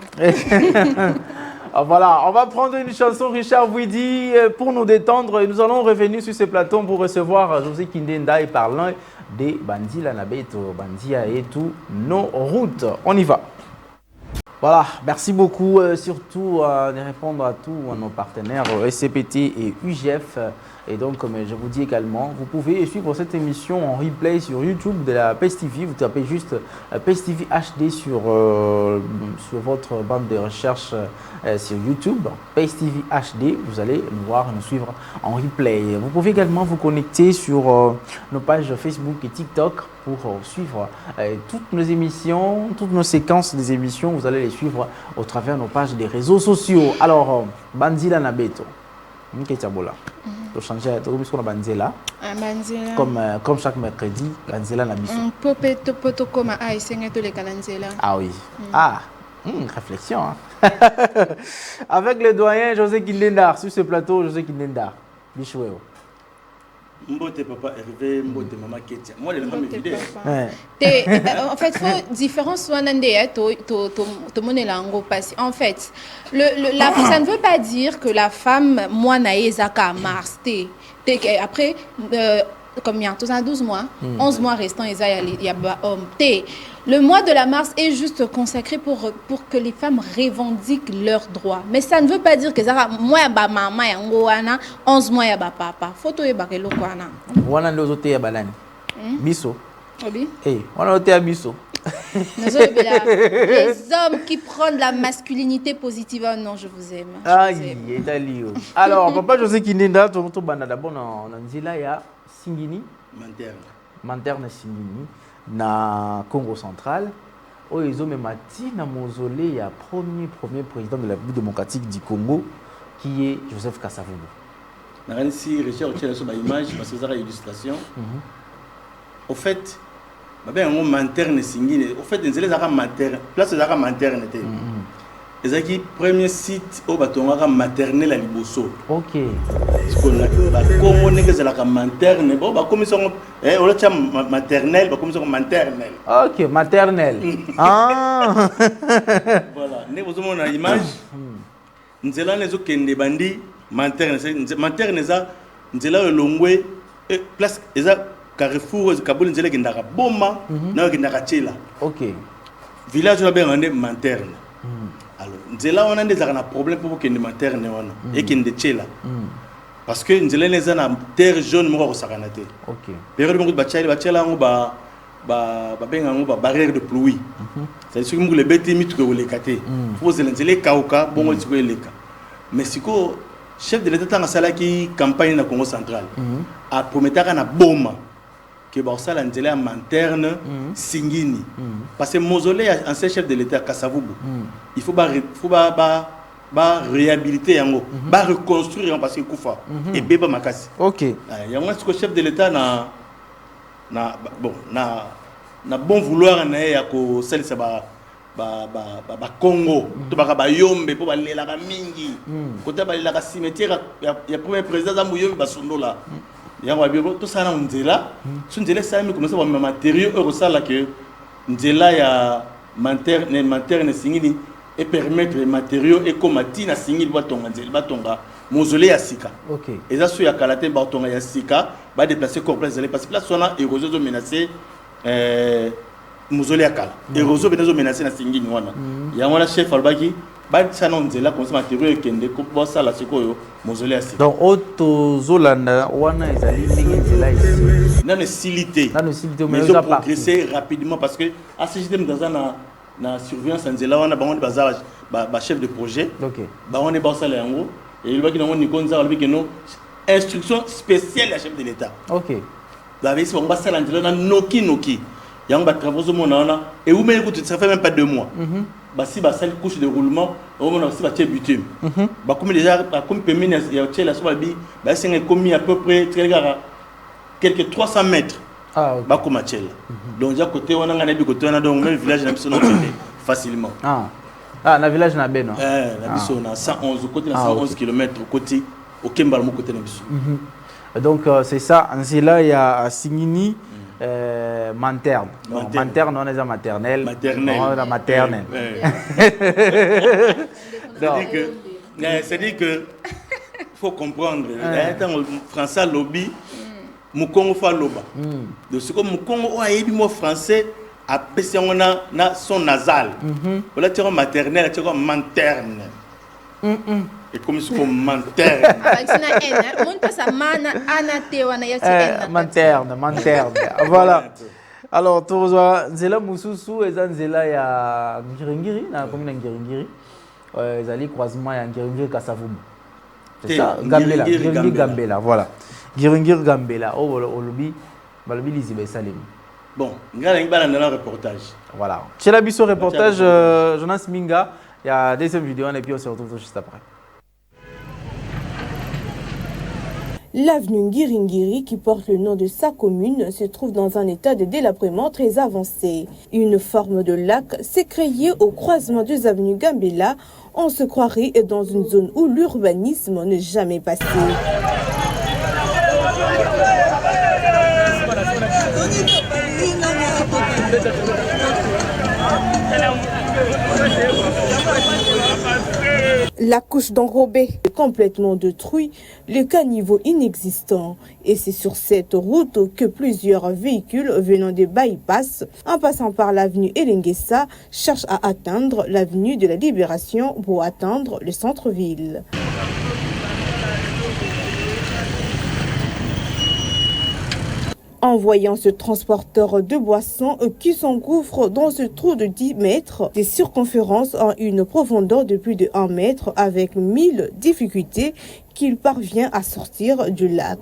Voilà, on va prendre une chanson Richard Widi pour nous détendre et nous allons revenir sur ce plateau pour recevoir José Kindenda et parlant des Bandila Nabeto, Bandia et tout nos routes. On y va. Voilà, merci beaucoup surtout de répondre à tous nos partenaires SCPT et UGF. Et donc, comme je vous dis également, vous pouvez suivre cette émission en replay sur YouTube de la PES TV. Vous tapez juste PES TV HD sur votre bande de recherche sur YouTube. PES TV HD, vous allez nous voir, nous suivre en replay. Vous pouvez également vous connecter sur nos pages Facebook et TikTok pour suivre toutes nos émissions, toutes nos séquences des émissions. Vous allez les suivre au travers de nos pages des réseaux sociaux. Alors, Bandila Nabeto, Nketiabola. De changer comme chaque mercredi, Banzela Nabiso. Ah oui. Réflexion. Hein? Avec le doyen José Kindendar sur ce plateau, José Kindendar. Bichouéo. Mbote papa Hervé, mbote maman Ketia. Moi, les mamans vidéo. En fait, faut différence to monnaie lango parce en fait, ça ne veut pas dire que la femme moi naezaka Mars après combien 12 mois, 11 mois restants il y a homme. Le mois de la Mars est juste consacré pour que les femmes revendiquent leurs droits. Mais ça ne veut pas dire que ça moi ba maman yango wana 11 mois ya ba papa. Photo e ba kelo kwana. Wana ndozo te ya balani. Biso. Obi. Wana te ya biso. Les hommes qui prennent la masculinité positive, oh non, je vous aime. Aïe, Italio. Alors, papa José Kindenda, tu as d'abord dans Nzila ya Singini. Manterne Singini. Na Congo central, où ils ont même na mausolée, il y a premier président de la République démocratique du Congo, qui est Joseph Kasavubu. Si Richard tient sur l'image, parce que ça a illustration. Au fait, on manterne Singini. Au fait, les materne, place de maternité. Les premier site au bâton maternel à Liboso. Ok. Ce qu'on a comment on est que c'est la maternelle. Bon, bah comme ils sont, on a maternelle, bah comme ils sont maternelle. Ok, maternelle. Ah. Voilà. Nous vous montrons l'image. Nous allons les autres qui ne bandit maternelle. Maternelle ça, nous allons le longwe place ça Carrefour, Kaboul, nous allons qui n'a pas bomba, non qui n'a pas tchela. Ok. Village on a bien un maternelle. Alors, nzela on a des problèmes pour que les maternes et qui ne tchela. Parce que nzela les a na terre jaune mo ko sakanate. OK. Période mo ba tchela ngo ba barrière de pluie. C'est-à-dire que les bêtes mitu ko le kate. Faut nzela kauka bongo tiko eleka. Mais siko chef de l'état tanga sala ki campagne na Congo central. A prometaka na boma que Barsala Nzela materne Singini. Parce que mausolée ancien chef de l'État Kasavubu. Il faut réhabiliter yango, reconstruire parce que Koufa et Beba Makasi. OK. Il y a un chef de l'État na bon vouloir na ya ko celle ça ba Congo to ba yombe po ba lela ka mingi. Kota ba lela ka cimetière ya premier président za muyombe ba sondola. Yango abiro to sana nzela nzela ça me commencer à matériaux eurosala que nzela ya materne Singini et permettre les matériaux et comme matina Singini batonga nzela batonga mausolée ya sika. OK. Et ça sur ya kalate batonga ya sika ba déplacer complexe parce que place on a érosion menacé mausolée ya kala. Érosion benazo menacé na Singini wana. Yango la chef albaki ba sana nzela comme matériaux kende ko ba sala sikoyo mausolée ya sika. Donc auto zolanda wana ezali ndenge nzela ici. Dans le silité. Dans le silité mais ils ont progressé rapidement parce que à ce système dans na surveillance nzela wana bango bazar ba chef de projet. OK. Ba on est ba sala yango et il va ki nango ni konza albi que non instruction spéciale à chef de l'état. OK. La veille on va sala nzela na noki. Yango ba travaux au monde wana et où même ça fait même pas 2 mois. Bah si bah celle couche de roulement au moment aussi bah tiens bitume bah comme déjà bah comme pémine ya tiens la soit bi bah c'est commis à peu près quelques 300 mètres bah comme tiens donc déjà côté on a ngana bi côté on a donc même village na biso non facilement na village na beno na biso na 111 côté na 111 km côté au Kembal mo côté na biso donc c'est ça Nzela ya Singini materne. Materne, on est à maternelle. On est à maternelle. C'est-à-dire que faut comprendre. Français lobby, Mukongo fa loba. De ce que Mukongo a ébi mot français a pesé na son nasal. Voilà tu maternelle, tu materne. Et comme ce qu'on materne. Materne. Voilà. Alors, tu reçois Nzela Moussousou et Nzela ya Ngiringiri, na commune Ngiringiri. Ils allaient croisement ya Ngiringiri Kasavubu. C'est ça, Gambela, Ngiringiri Gambela, voilà. Ngiringiri Gambela, oh Olobi, Balobi Lizibe Salim. Bon, ngala ngala dans le reportage. Voilà. Chez la Bisso reportage Jonas Minga, il y a deuxième vidéo et puis on se retrouve juste après. L'avenue Ngiringiri, qui porte le nom de sa commune, se trouve dans un état de délabrement très avancé. Une forme de lac s'est créée au croisement des avenues Gambela. On se croirait dans une zone où l'urbanisme n'est jamais passé. La couche d'enrobé est complètement détruite, le caniveau inexistant. Et c'est sur cette route que plusieurs véhicules venant des bypass, en passant par l'avenue Elengessa, cherchent à atteindre l'avenue de la Libération pour atteindre le centre-ville. En voyant ce transporteur de boissons qui s'engouffre dans ce trou de 10 mètres, des circonférences en une profondeur de plus de 1 mètre avec 1000 difficultés qu'il parvient à sortir du lac.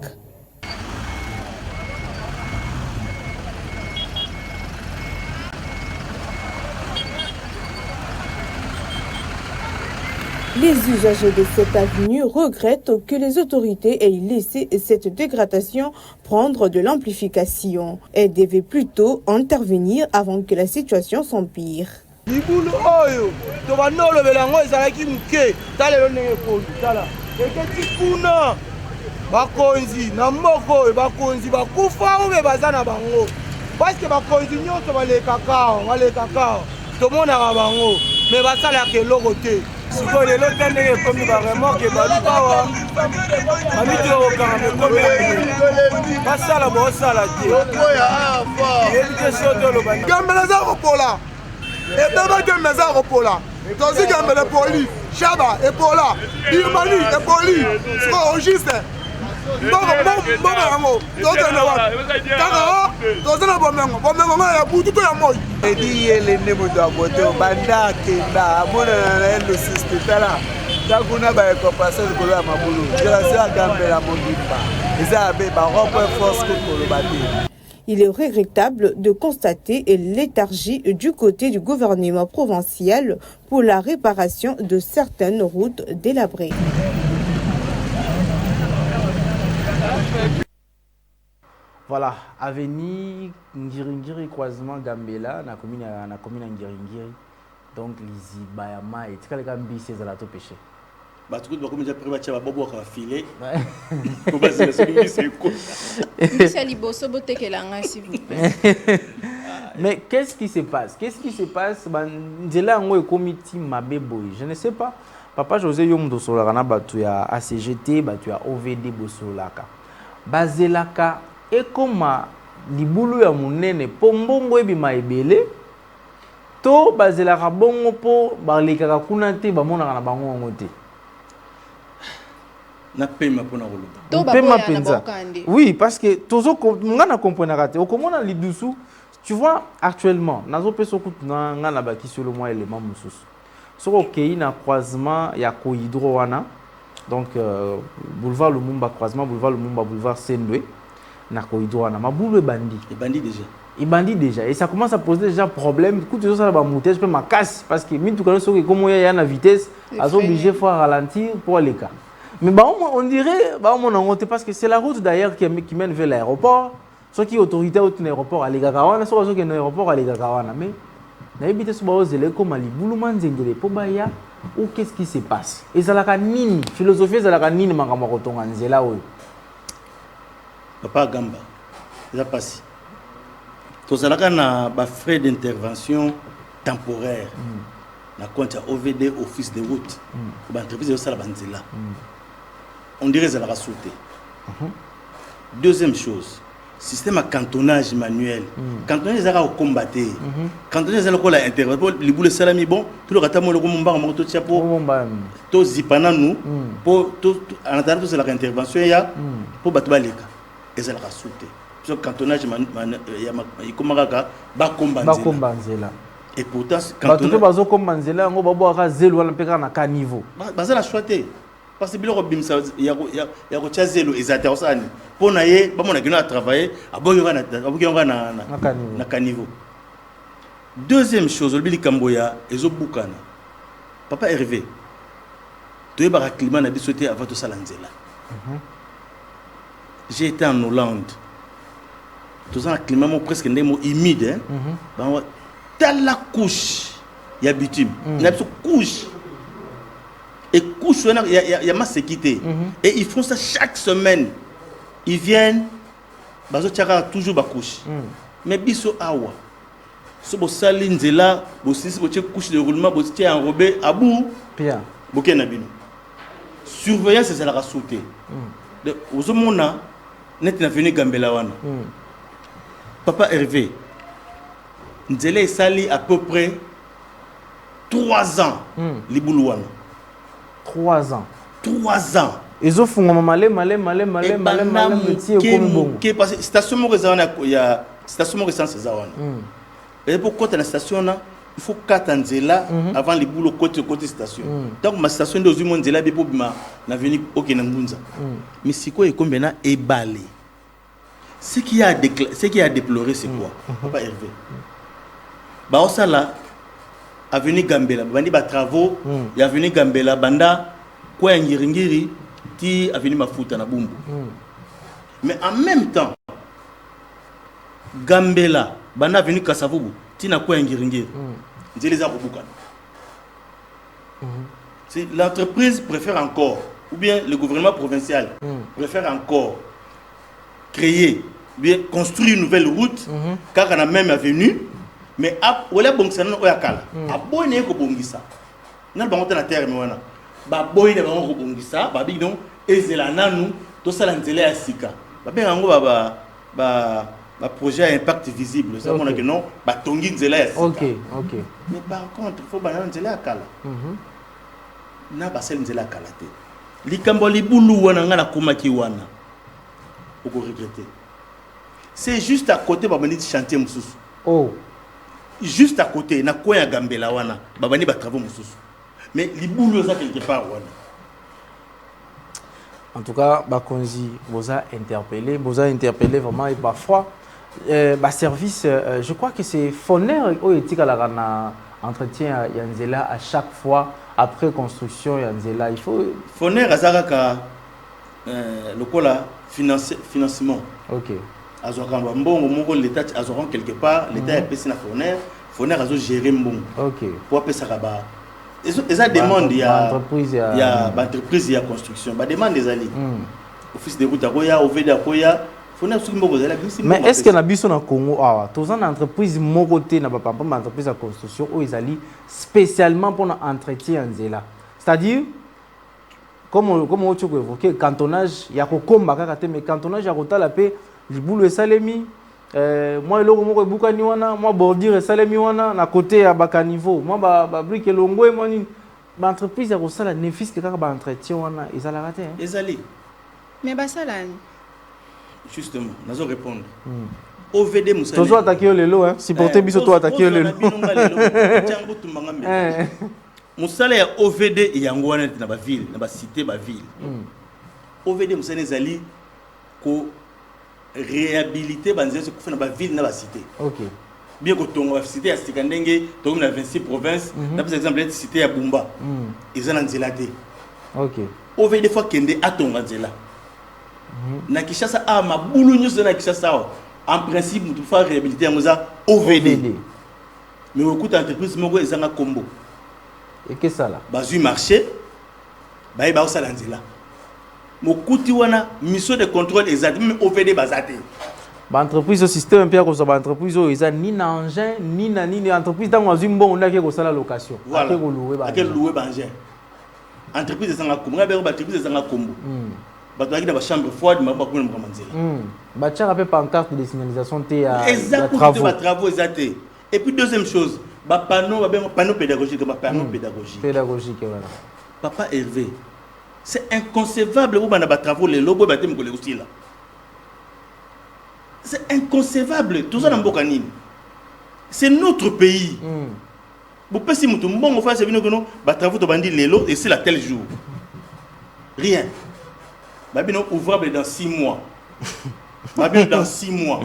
Les usagers de cette avenue regrettent que les autorités aient laissé cette dégradation prendre de l'amplification. Elles devaient plutôt intervenir avant que la situation s'empire. Il est regrettable de constater léthargie du côté du gouvernement provincial pour la réparation de certaines routes délabrées. Voilà, avenue Ngiringiri, croisement Gambela, na commune Ngiringiri. Donc, les Bayama et tout le monde c'est la tout péché. Bah tout le monde déjà prévu à bobo à filer. Mais qu'est-ce qui se passe? Qu'est-ce qui se passe? Je ne sais pas. Papa José Yomdo Solarana batu ya ACGT, batu ya OVD Bosolaka. Bazelaka et comme libulu ya munene pombongo ebima ebele to bazelaka bongo po balekaka kuna te bamonaka na bango ngote. Na pema pona roloba. To pema penza. Oui, parce que tozo ngana comprendre te. Okomona lidusu, tu vois actuellement, nazo peso kutuna ngana baki sur le mois élément mususu. Soko kei na croisement ya ko hydro wana. Donc boulevard Lumumba croisement boulevard Lumumba boulevard Sendwe na ko hydro wana. Maboulou bandi. Et bandit déjà. Il bandit déjà et ça commence à poser déjà problème. Coup de ça va monter, je peux ma casse parce que min tout quand so que comme il y a une vitesse, ils sont obligés faut ralentir pour aller cas. Mais bah on dirait bah on en monte parce que c'est la route d'ailleurs qui mène vers l'aéroport. Ceux qui autorité au aéroport à l'Egakawana, ceux qui aéroport à l'Egakawana mais na ebité so ba ozele comme ali bouluma nzengele po baya ou qu'est-ce qui se passe? Et ça la nini philosophie ça la nini makama kotonga nzela oyo. Papa Gamba. Ça passe. Tout ça là na ba frais d'intervention temporaire. Na compte OVD office de route. Ba entreprise ça la banzela. On dirait ça la sauté. Deuxième chose, système à cantonnage manuel. Cantonnage ça va combattre. Cantonnage ça la intervention les boules salami bon, tout le ratamo le mumba moto chapo. To zipana nous pour tout en attendant c'est la intervention ya pour battre balika. Et ça la sauté. Ce cantonnage il komaka ba combattre. Et pourtant quand tu bazo kombanzela ngo babo aka zelo wana peka na ka niveau. Baza la choité. Parce que biloko bimsa ya ko chazelo ezata osani. Pona ye ba mona kina travailler aboyoka na caniveau. Deuxième chose le bilikamboya ezobukana. Papa Hervé. Tu es ba climat na bisoté avant to salanzela. j'ai été en Hollande. Tout ça, un climat presque humide. Dans la couche, il y a bitume. Il y a une couche. Et couche, il y a ma sécurité. Et ils font ça chaque semaine. Ils viennent, toujours ma couche. Mais biso awa. Si vous salez nzela, vous couche de roulement, vous êtes enrobé à bout. Bien. Surveillance, c'est la sauter. Vous avez net venu Gambela wana. Papa Hervé, nzela sali à peu près 3 ans. Libulu wana. 3 ans. 3 ans. Ils ont fait malé parce que station il y a station essence zawana. Et pour côté la station là, il faut 4 nzela avant les boulots côté station. Donc ma station de Zuma nzela be bima na venir OK na ngunza. Mais si quoi est combien est balé. Ce qui a déploré c'est quoi? Papa Hervé. Ba osala avenue Gambela, bandi ba travaux, il y a avenue Gambela banda quoi ngiringiri ti avenue Mafuta na Bumbu. Mais en même temps Gambela banda avenue Kasavubu ti na quoi ngiringiri. Nzeli za kubuka. Si l'entreprise préfère encore ou bien le gouvernement provincial préfère encore créer bien construire une nouvelle route car on a même avenue. Mais wala bongsana oya kala abone ko bongisa na bango na terre mwana ba boy na bango ko bongisa ba bidon ezela nanu to sala nzela ya sika ba be ngo ba projet à impact visible ça mona que non ba tongi nzela ya sika. OK. Mais par contre faut ba nzela ya kala na ba sel nzela ya kala te likambo libulu wana ngana komaki wana oko regretter. C'est juste à côté ba bandi chantier mususu. Oh. Juste à côté, na quoi ya Gambela wana, babani ba travaux mususu. Mais libulu ça quelque part wana. En tout cas, Bakonzi vous a interpellé vraiment et parfois service, je crois que c'est Foner au éthique à la entretien Yanzela à chaque fois après construction Yanzela, il faut Foner azaraka le cola financement. OK. Azoramba mbongo moko l'état azoran quelque part l'état est payé na Foner azo gérer mbongo. OK. Pour pesa kaba. Eza demande ya entreprise ya construction. Ba demande des ali. Office de route akoya, OVD akoya, Foner soki mbongo zala bisi. Mais est-ce que na biso na Congo awa, tous en entreprise moko te na ba papa entreprise de construction o ezali spécialement pour entretien nzela. C'est-à-dire comme on tu évoqué cantonnage ya ko komba kaka te mais cantonnage ya kotala pe libulu esalemi moi eloko moko ebukani wana moi bordure esalemi wana na côté ya bakaniveau moi ba brique elongwe moi ni ba entreprise ya kosala néfice kaka ba entretien wana ezalaka te ezali mais basala justement nazo répondre OVD musala tozo attaquer lelo hein supporter biso to attaquer lelo tiango tumbanga me musala ya OVD yango wana na ba ville na ba cité ba ville OVD musala ezali ko réhabiliter banzese ko fana ba ville na ba cité. OK. Bien que ton cité ya Sikandenge to na 26 provinces na par exemple la cité ya Bumba ezana nzela te. OK. OVD fois kende atonga nzela. Na Kinshasa a mabulu nyuso na Kinshasa en principe tu faire réhabiliter ngoza OVD. Mais écoute entreprise moko ezanga kombo. Et que ça là? Bazui marché ba ba osala nzela. Mokuti wana mission de contrôle exact même OVD bazate. Ba entreprise au système pia ko ba entreprise o eza ni na engin ni na ni entreprise dans azimbo on a ko sala location. Ake ko louer ba. Ake louer ba engin. Entreprise ezanga kombo ba entreprise ezanga kombo. Ba to akina ba chambre froide ma ba ko na manzela. Ba tchara pe pancarte de signalisation te ya travaux. Ba travaux exact. Et puis deuxième chose, ba panneau pédagogique ba panneau pédagogique. Pédagogique voilà. Papa Hervé. C'est inconcevable pour les travaux les lobos batem ko aussi là. C'est inconcevable tout ça dans Bokanine. C'est notre pays. Vous pensez que vous bon faire c'est venir que non ba travaux to bandi lelo et c'est la tel jour. Rien. Babino ouvrable dans 6 mois. Babino dans 6 mois.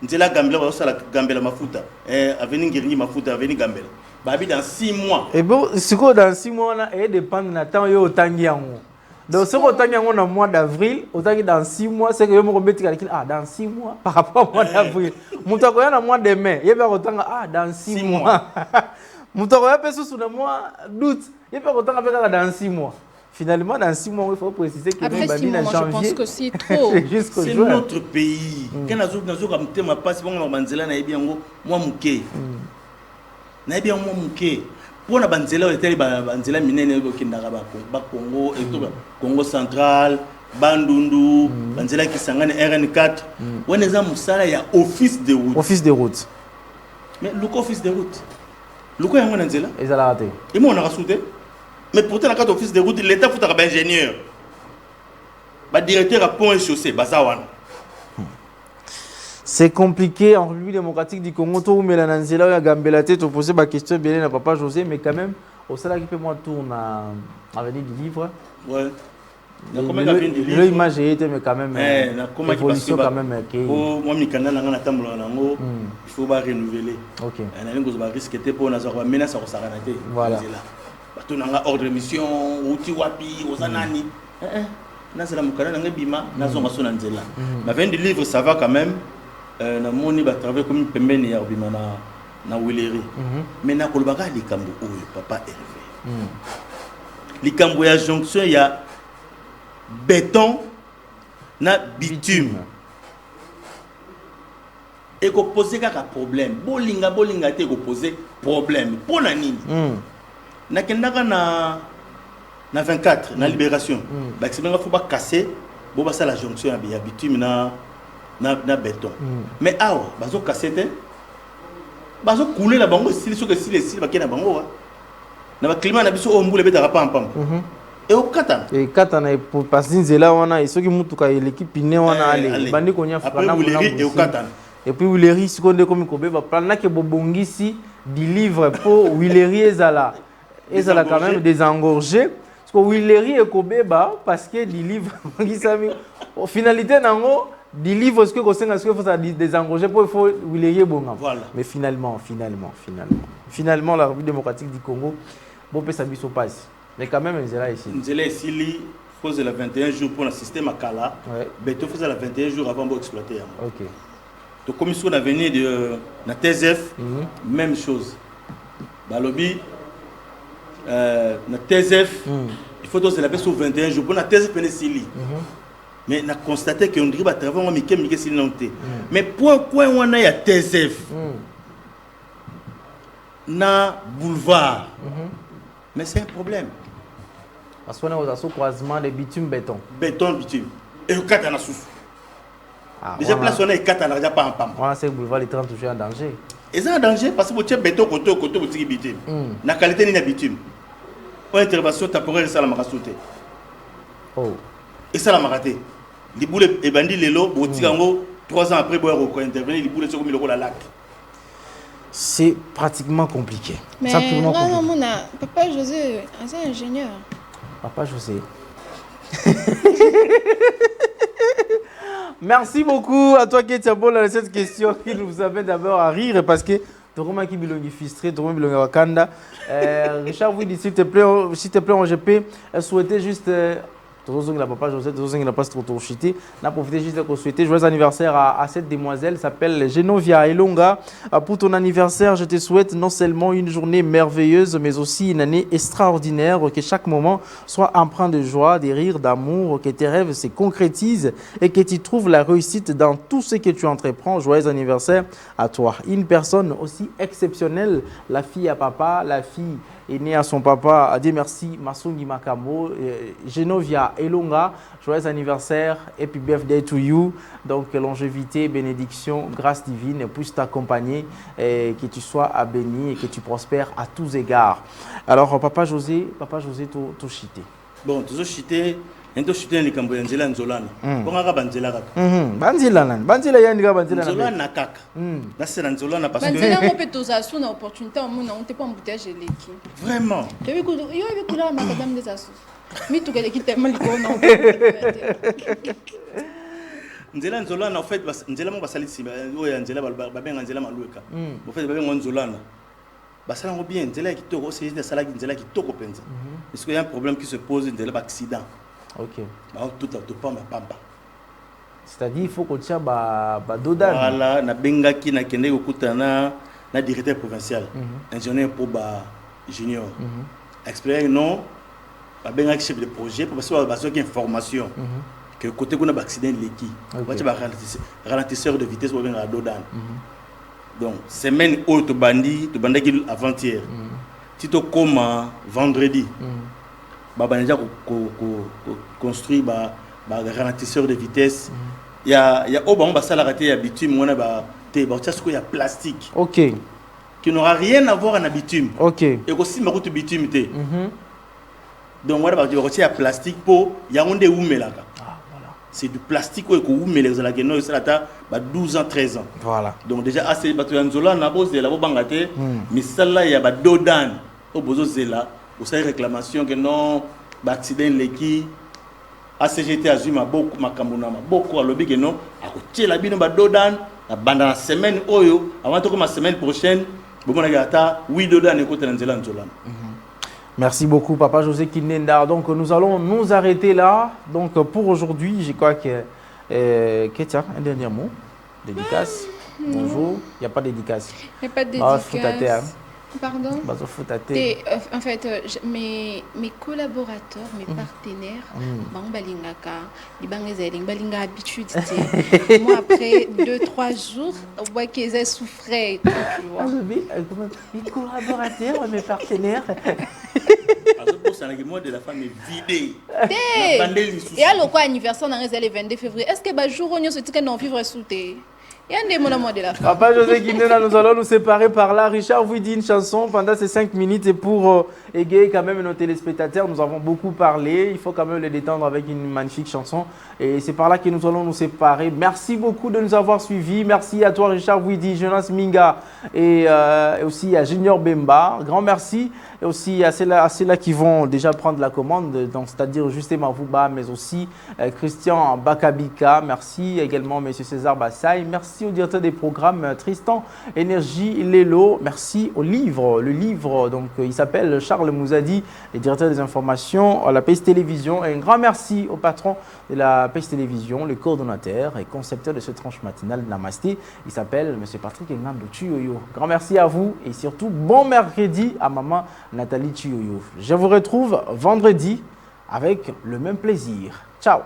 Ndela Gambela va sala Gambela Mafuta. Avenue Ngiringi Mafuta avenue Gambela. Babi dans 6 mois. Et bon, ce que dans 6 mois là et dépend na temps yo tangi yango. Donc, ce qu'on a au mois d'avril, dans 6 mois, c'est que je me remets dans 6 mois par rapport au mois d'avril. Mon temps au mois de mai, il y a dans 6 mois. Mon temps sous le mois d'août, il y a dans 6 mois. Finalement, dans 6 mois, il faut préciser que après 6 mois, je pense que c'est trop. C'est notre pays. Quand nous avons passé, nous avons dit pour la banzela était banzela minene kindaga ba Congo et tout Congo central Bandundu banzela qui sangane RN4 on est en musala ya office de route mais le office de route le ko yango nzela ezala raté et moi on a rasouté mais pourtant la carte office de route l'état faut ba ingénieur ba directeur à pont et chaussée bazawana. C'est compliqué en République démocratique du Congo. Tout mais la Nanzela a gambé tête pour poser ma question bien à Papa José, mais quand même au salaire qui fait moi tourne à venir du livre. Ouais. L'image était mais quand même évolution quand même. Moi mi canal na tambola nango il faut ba renouveler. OK. Na lingo ba risque était pour na zo menace ko saranate. Voilà. Bato nanga ordre de mission outi wapi ozanani. Na c'est la mukana nanga bima na zo ngaso na nzela. Ma fin du livre ça va quand même. Na moni ba travailler comme pembeni ya bima na wileri mais na kolobaka likambo oyo papa Hervé likambo ya jonction ya béton na bitume et ko poser kaka problème bolinga te ko poser problème pona nini na kendaka na 24 na libération ba kisenga faut ba casser bo ba ça la jonction ya bitume na béton mais awa bazo cassette bazo couler la bango style so que style ba kena bango na ba climat na biso o mbule betaka pam et au katana et pour passer nzela wana et soki mutuka l'équipe ine wana ale bandi konya fana et au katana et puis Wileri sikonde comme kobeba plan na ke bobongisi du livre pour Wileri ezala quand même désengorgé parce que Wileri e kobeba parce que du livre ngisami au finalité nango du livre ce que il faut ça désengorger pour il faut Wileri bonga. Voilà. Mais finalement la République démocratique du Congo bon peut s'abisso passe. Mais quand même Nzela ici. Nzela ici li faisait la 21 jours pour le système Akala. Ouais. Beto faisait la 21 jours avant d'exploiter. OK. Donc comme sur l'avenir de la TSF même chose. Balobi na TSF il faut donc la baisse sur 21 jours pour la TSF penesili. Mais on a constaté qu'on dirait que travailler Mickey s'il n'était. Mais pourquoi on a TSF na boulevard mais c'est un problème. Parce qu'on a aussi croisement de bitume béton. Bitume. Et le katana sous. Déjà place on a katana déjà pas en pam. On c'est boulevard les 30 toujours en danger. Et ça en danger parce que tu béton côté boutique bitume. La qualité ni la bitume. Pour intervention temporaire ça la m'a sauté. Oh. Et ça la m'a raté. Les boules et bandit les lots au Tigango 3 ans après boire au intervenir les boules sur comme le lac. C'est pratiquement compliqué. Mais simplement compliqué. Papa José, c'est ingénieur. Papa José. Merci beaucoup à toi Ketia Bola cette question qui nous amène d'abord à rire parce que Toroma qui bilongi frustré, Toroma bilongi Wakanda. Richard vous dit s'il te plaît en GP, souhaitez juste Papa José, n'a pas trop chité. On a profité juste de souhaiter joyeux anniversaire à cette demoiselle, s'appelle Genovia Elonga. Pour ton anniversaire, je te souhaite non seulement une journée merveilleuse, mais aussi une année extraordinaire, que chaque moment soit empreint de joie, de rire, d'amour, que tes rêves se concrétisent et que tu trouves la réussite dans tout ce que tu entreprends. Joyeux anniversaire à toi. Une personne aussi exceptionnelle, la fille à papa, la fille est née à son papa. Adieu merci, Masungi Makamo, Genovia Elonga, joyeux anniversaire, happy birthday to you. Donc longévité, bénédiction, grâce divine puisse t'accompagner, que tu sois béni et que tu prospères à tous égards. Alors Papa José, tout chité. Bon, tout chité. Ento chité ni kambo Nzela Nzolana. Bonga banzela kaka. Banzela yandika banzela na. Nzolana kaka. Na c'est Nzolana parce que banzela mo petoza so na opportunité on mona on te pas embouteillage leki. Vraiment. Yo bi kula madame des asos. Mi to kele kitema likona. Nzela Nzolana en fait Nzela mo basalisi oya Nzela ba benga Nzela malueka. En fait ba benga Nzolana. Basala ngo bien Nzela kitoko c'est Nzela kitoko penza. Est-ce qu'il y a un problème qui se pose Nzela accident? Ok. Tout à tout pas ma pamba. C'est-à-dire il faut qu'on tient Dodan. Voilà, na bengaki na kende okutana na directeur provincial. Ingénieur pour junior. Expert non, ba bengaki chef de projet pour parce que besoin d'information. Que côté qu'on a accident l'équipe. On va ralentisseur de vitesse pour venir à Dodan. Donc semaine où tu bandit avant-hier. Si tu comme vendredi. Baba déjà construit ralentisseur de vitesse. Il y a au bon ça la raté bitume on a il y a plastique. OK. Qui n'aura rien à voir avec bitume. OK. Et aussi ma route bitume té. Donc on va dire il plastique pour il y a on des oumelaka. C'est du plastique que vous mettez dans la gueule, ça a 12 ans, 13 ans. Voilà. Donc déjà, assez de Nzola, on a posé la bangate, mais celle-là, il y a Dodan. Au besoin de là, vous savez, réclamation que non, accident l'équipe, ACGT a ma beaucoup, ma kamuna, beaucoup à l'objet que non, à côté la bine, Dodan, dans la semaine, avant que ma semaine prochaine, vous m'avez dit, oui, Dodan, écoute, Nzola. Merci beaucoup, Papa José Kinenda. Donc, nous allons nous arrêter là. Donc, pour aujourd'hui, je crois que... Ketia, un dernier mot. Dédicace. Bonjour. Il n'y a pas de dédicace. Il n'y a pas de dédicace. Pardon? En fait, mes collaborateurs, mes partenaires, moi, après 2-3 jours, on voit qu'ils souffraient. Mes collaborateurs, mes partenaires. De la femme est vidée. Et alors quoi anniversaire dans le 22 février? Est-ce que le jour où on se dit que non vivre sous thé? Il y a un démon de la femme. Papa José Guinena, nous allons nous séparer par là. Richard vous dit une chanson pendant ces 5 minutes et pour égayer quand même nos téléspectateurs. Nous avons beaucoup parlé. Il faut quand même les détendre avec une magnifique chanson. Et c'est par là que nous allons nous séparer. Merci beaucoup de nous avoir suivis. Merci à toi Richard Widi, Jonas Minga et aussi à Junior Bemba. Grand merci. Et aussi à ceux-là qui vont déjà prendre la commande, c'est-à-dire justement Vouba, mais aussi Christian Bakabika. Merci également M. César Bassaï. Merci au directeur des programmes Tristan Énergie Lelo. Merci au livre. Le livre, donc, il s'appelle Charles Mouzadi, le directeur des informations à la PES Télévision. Et un grand merci au patron de la PES Télévision, le coordonnateur et concepteur de ce tranche matinale de Namasté. Il s'appelle M. Patrick Ngando Tuyoyo. Grand merci à vous et surtout bon mercredi à maman Nathalie Tuyoyo. Je vous retrouve vendredi avec le même plaisir. Ciao.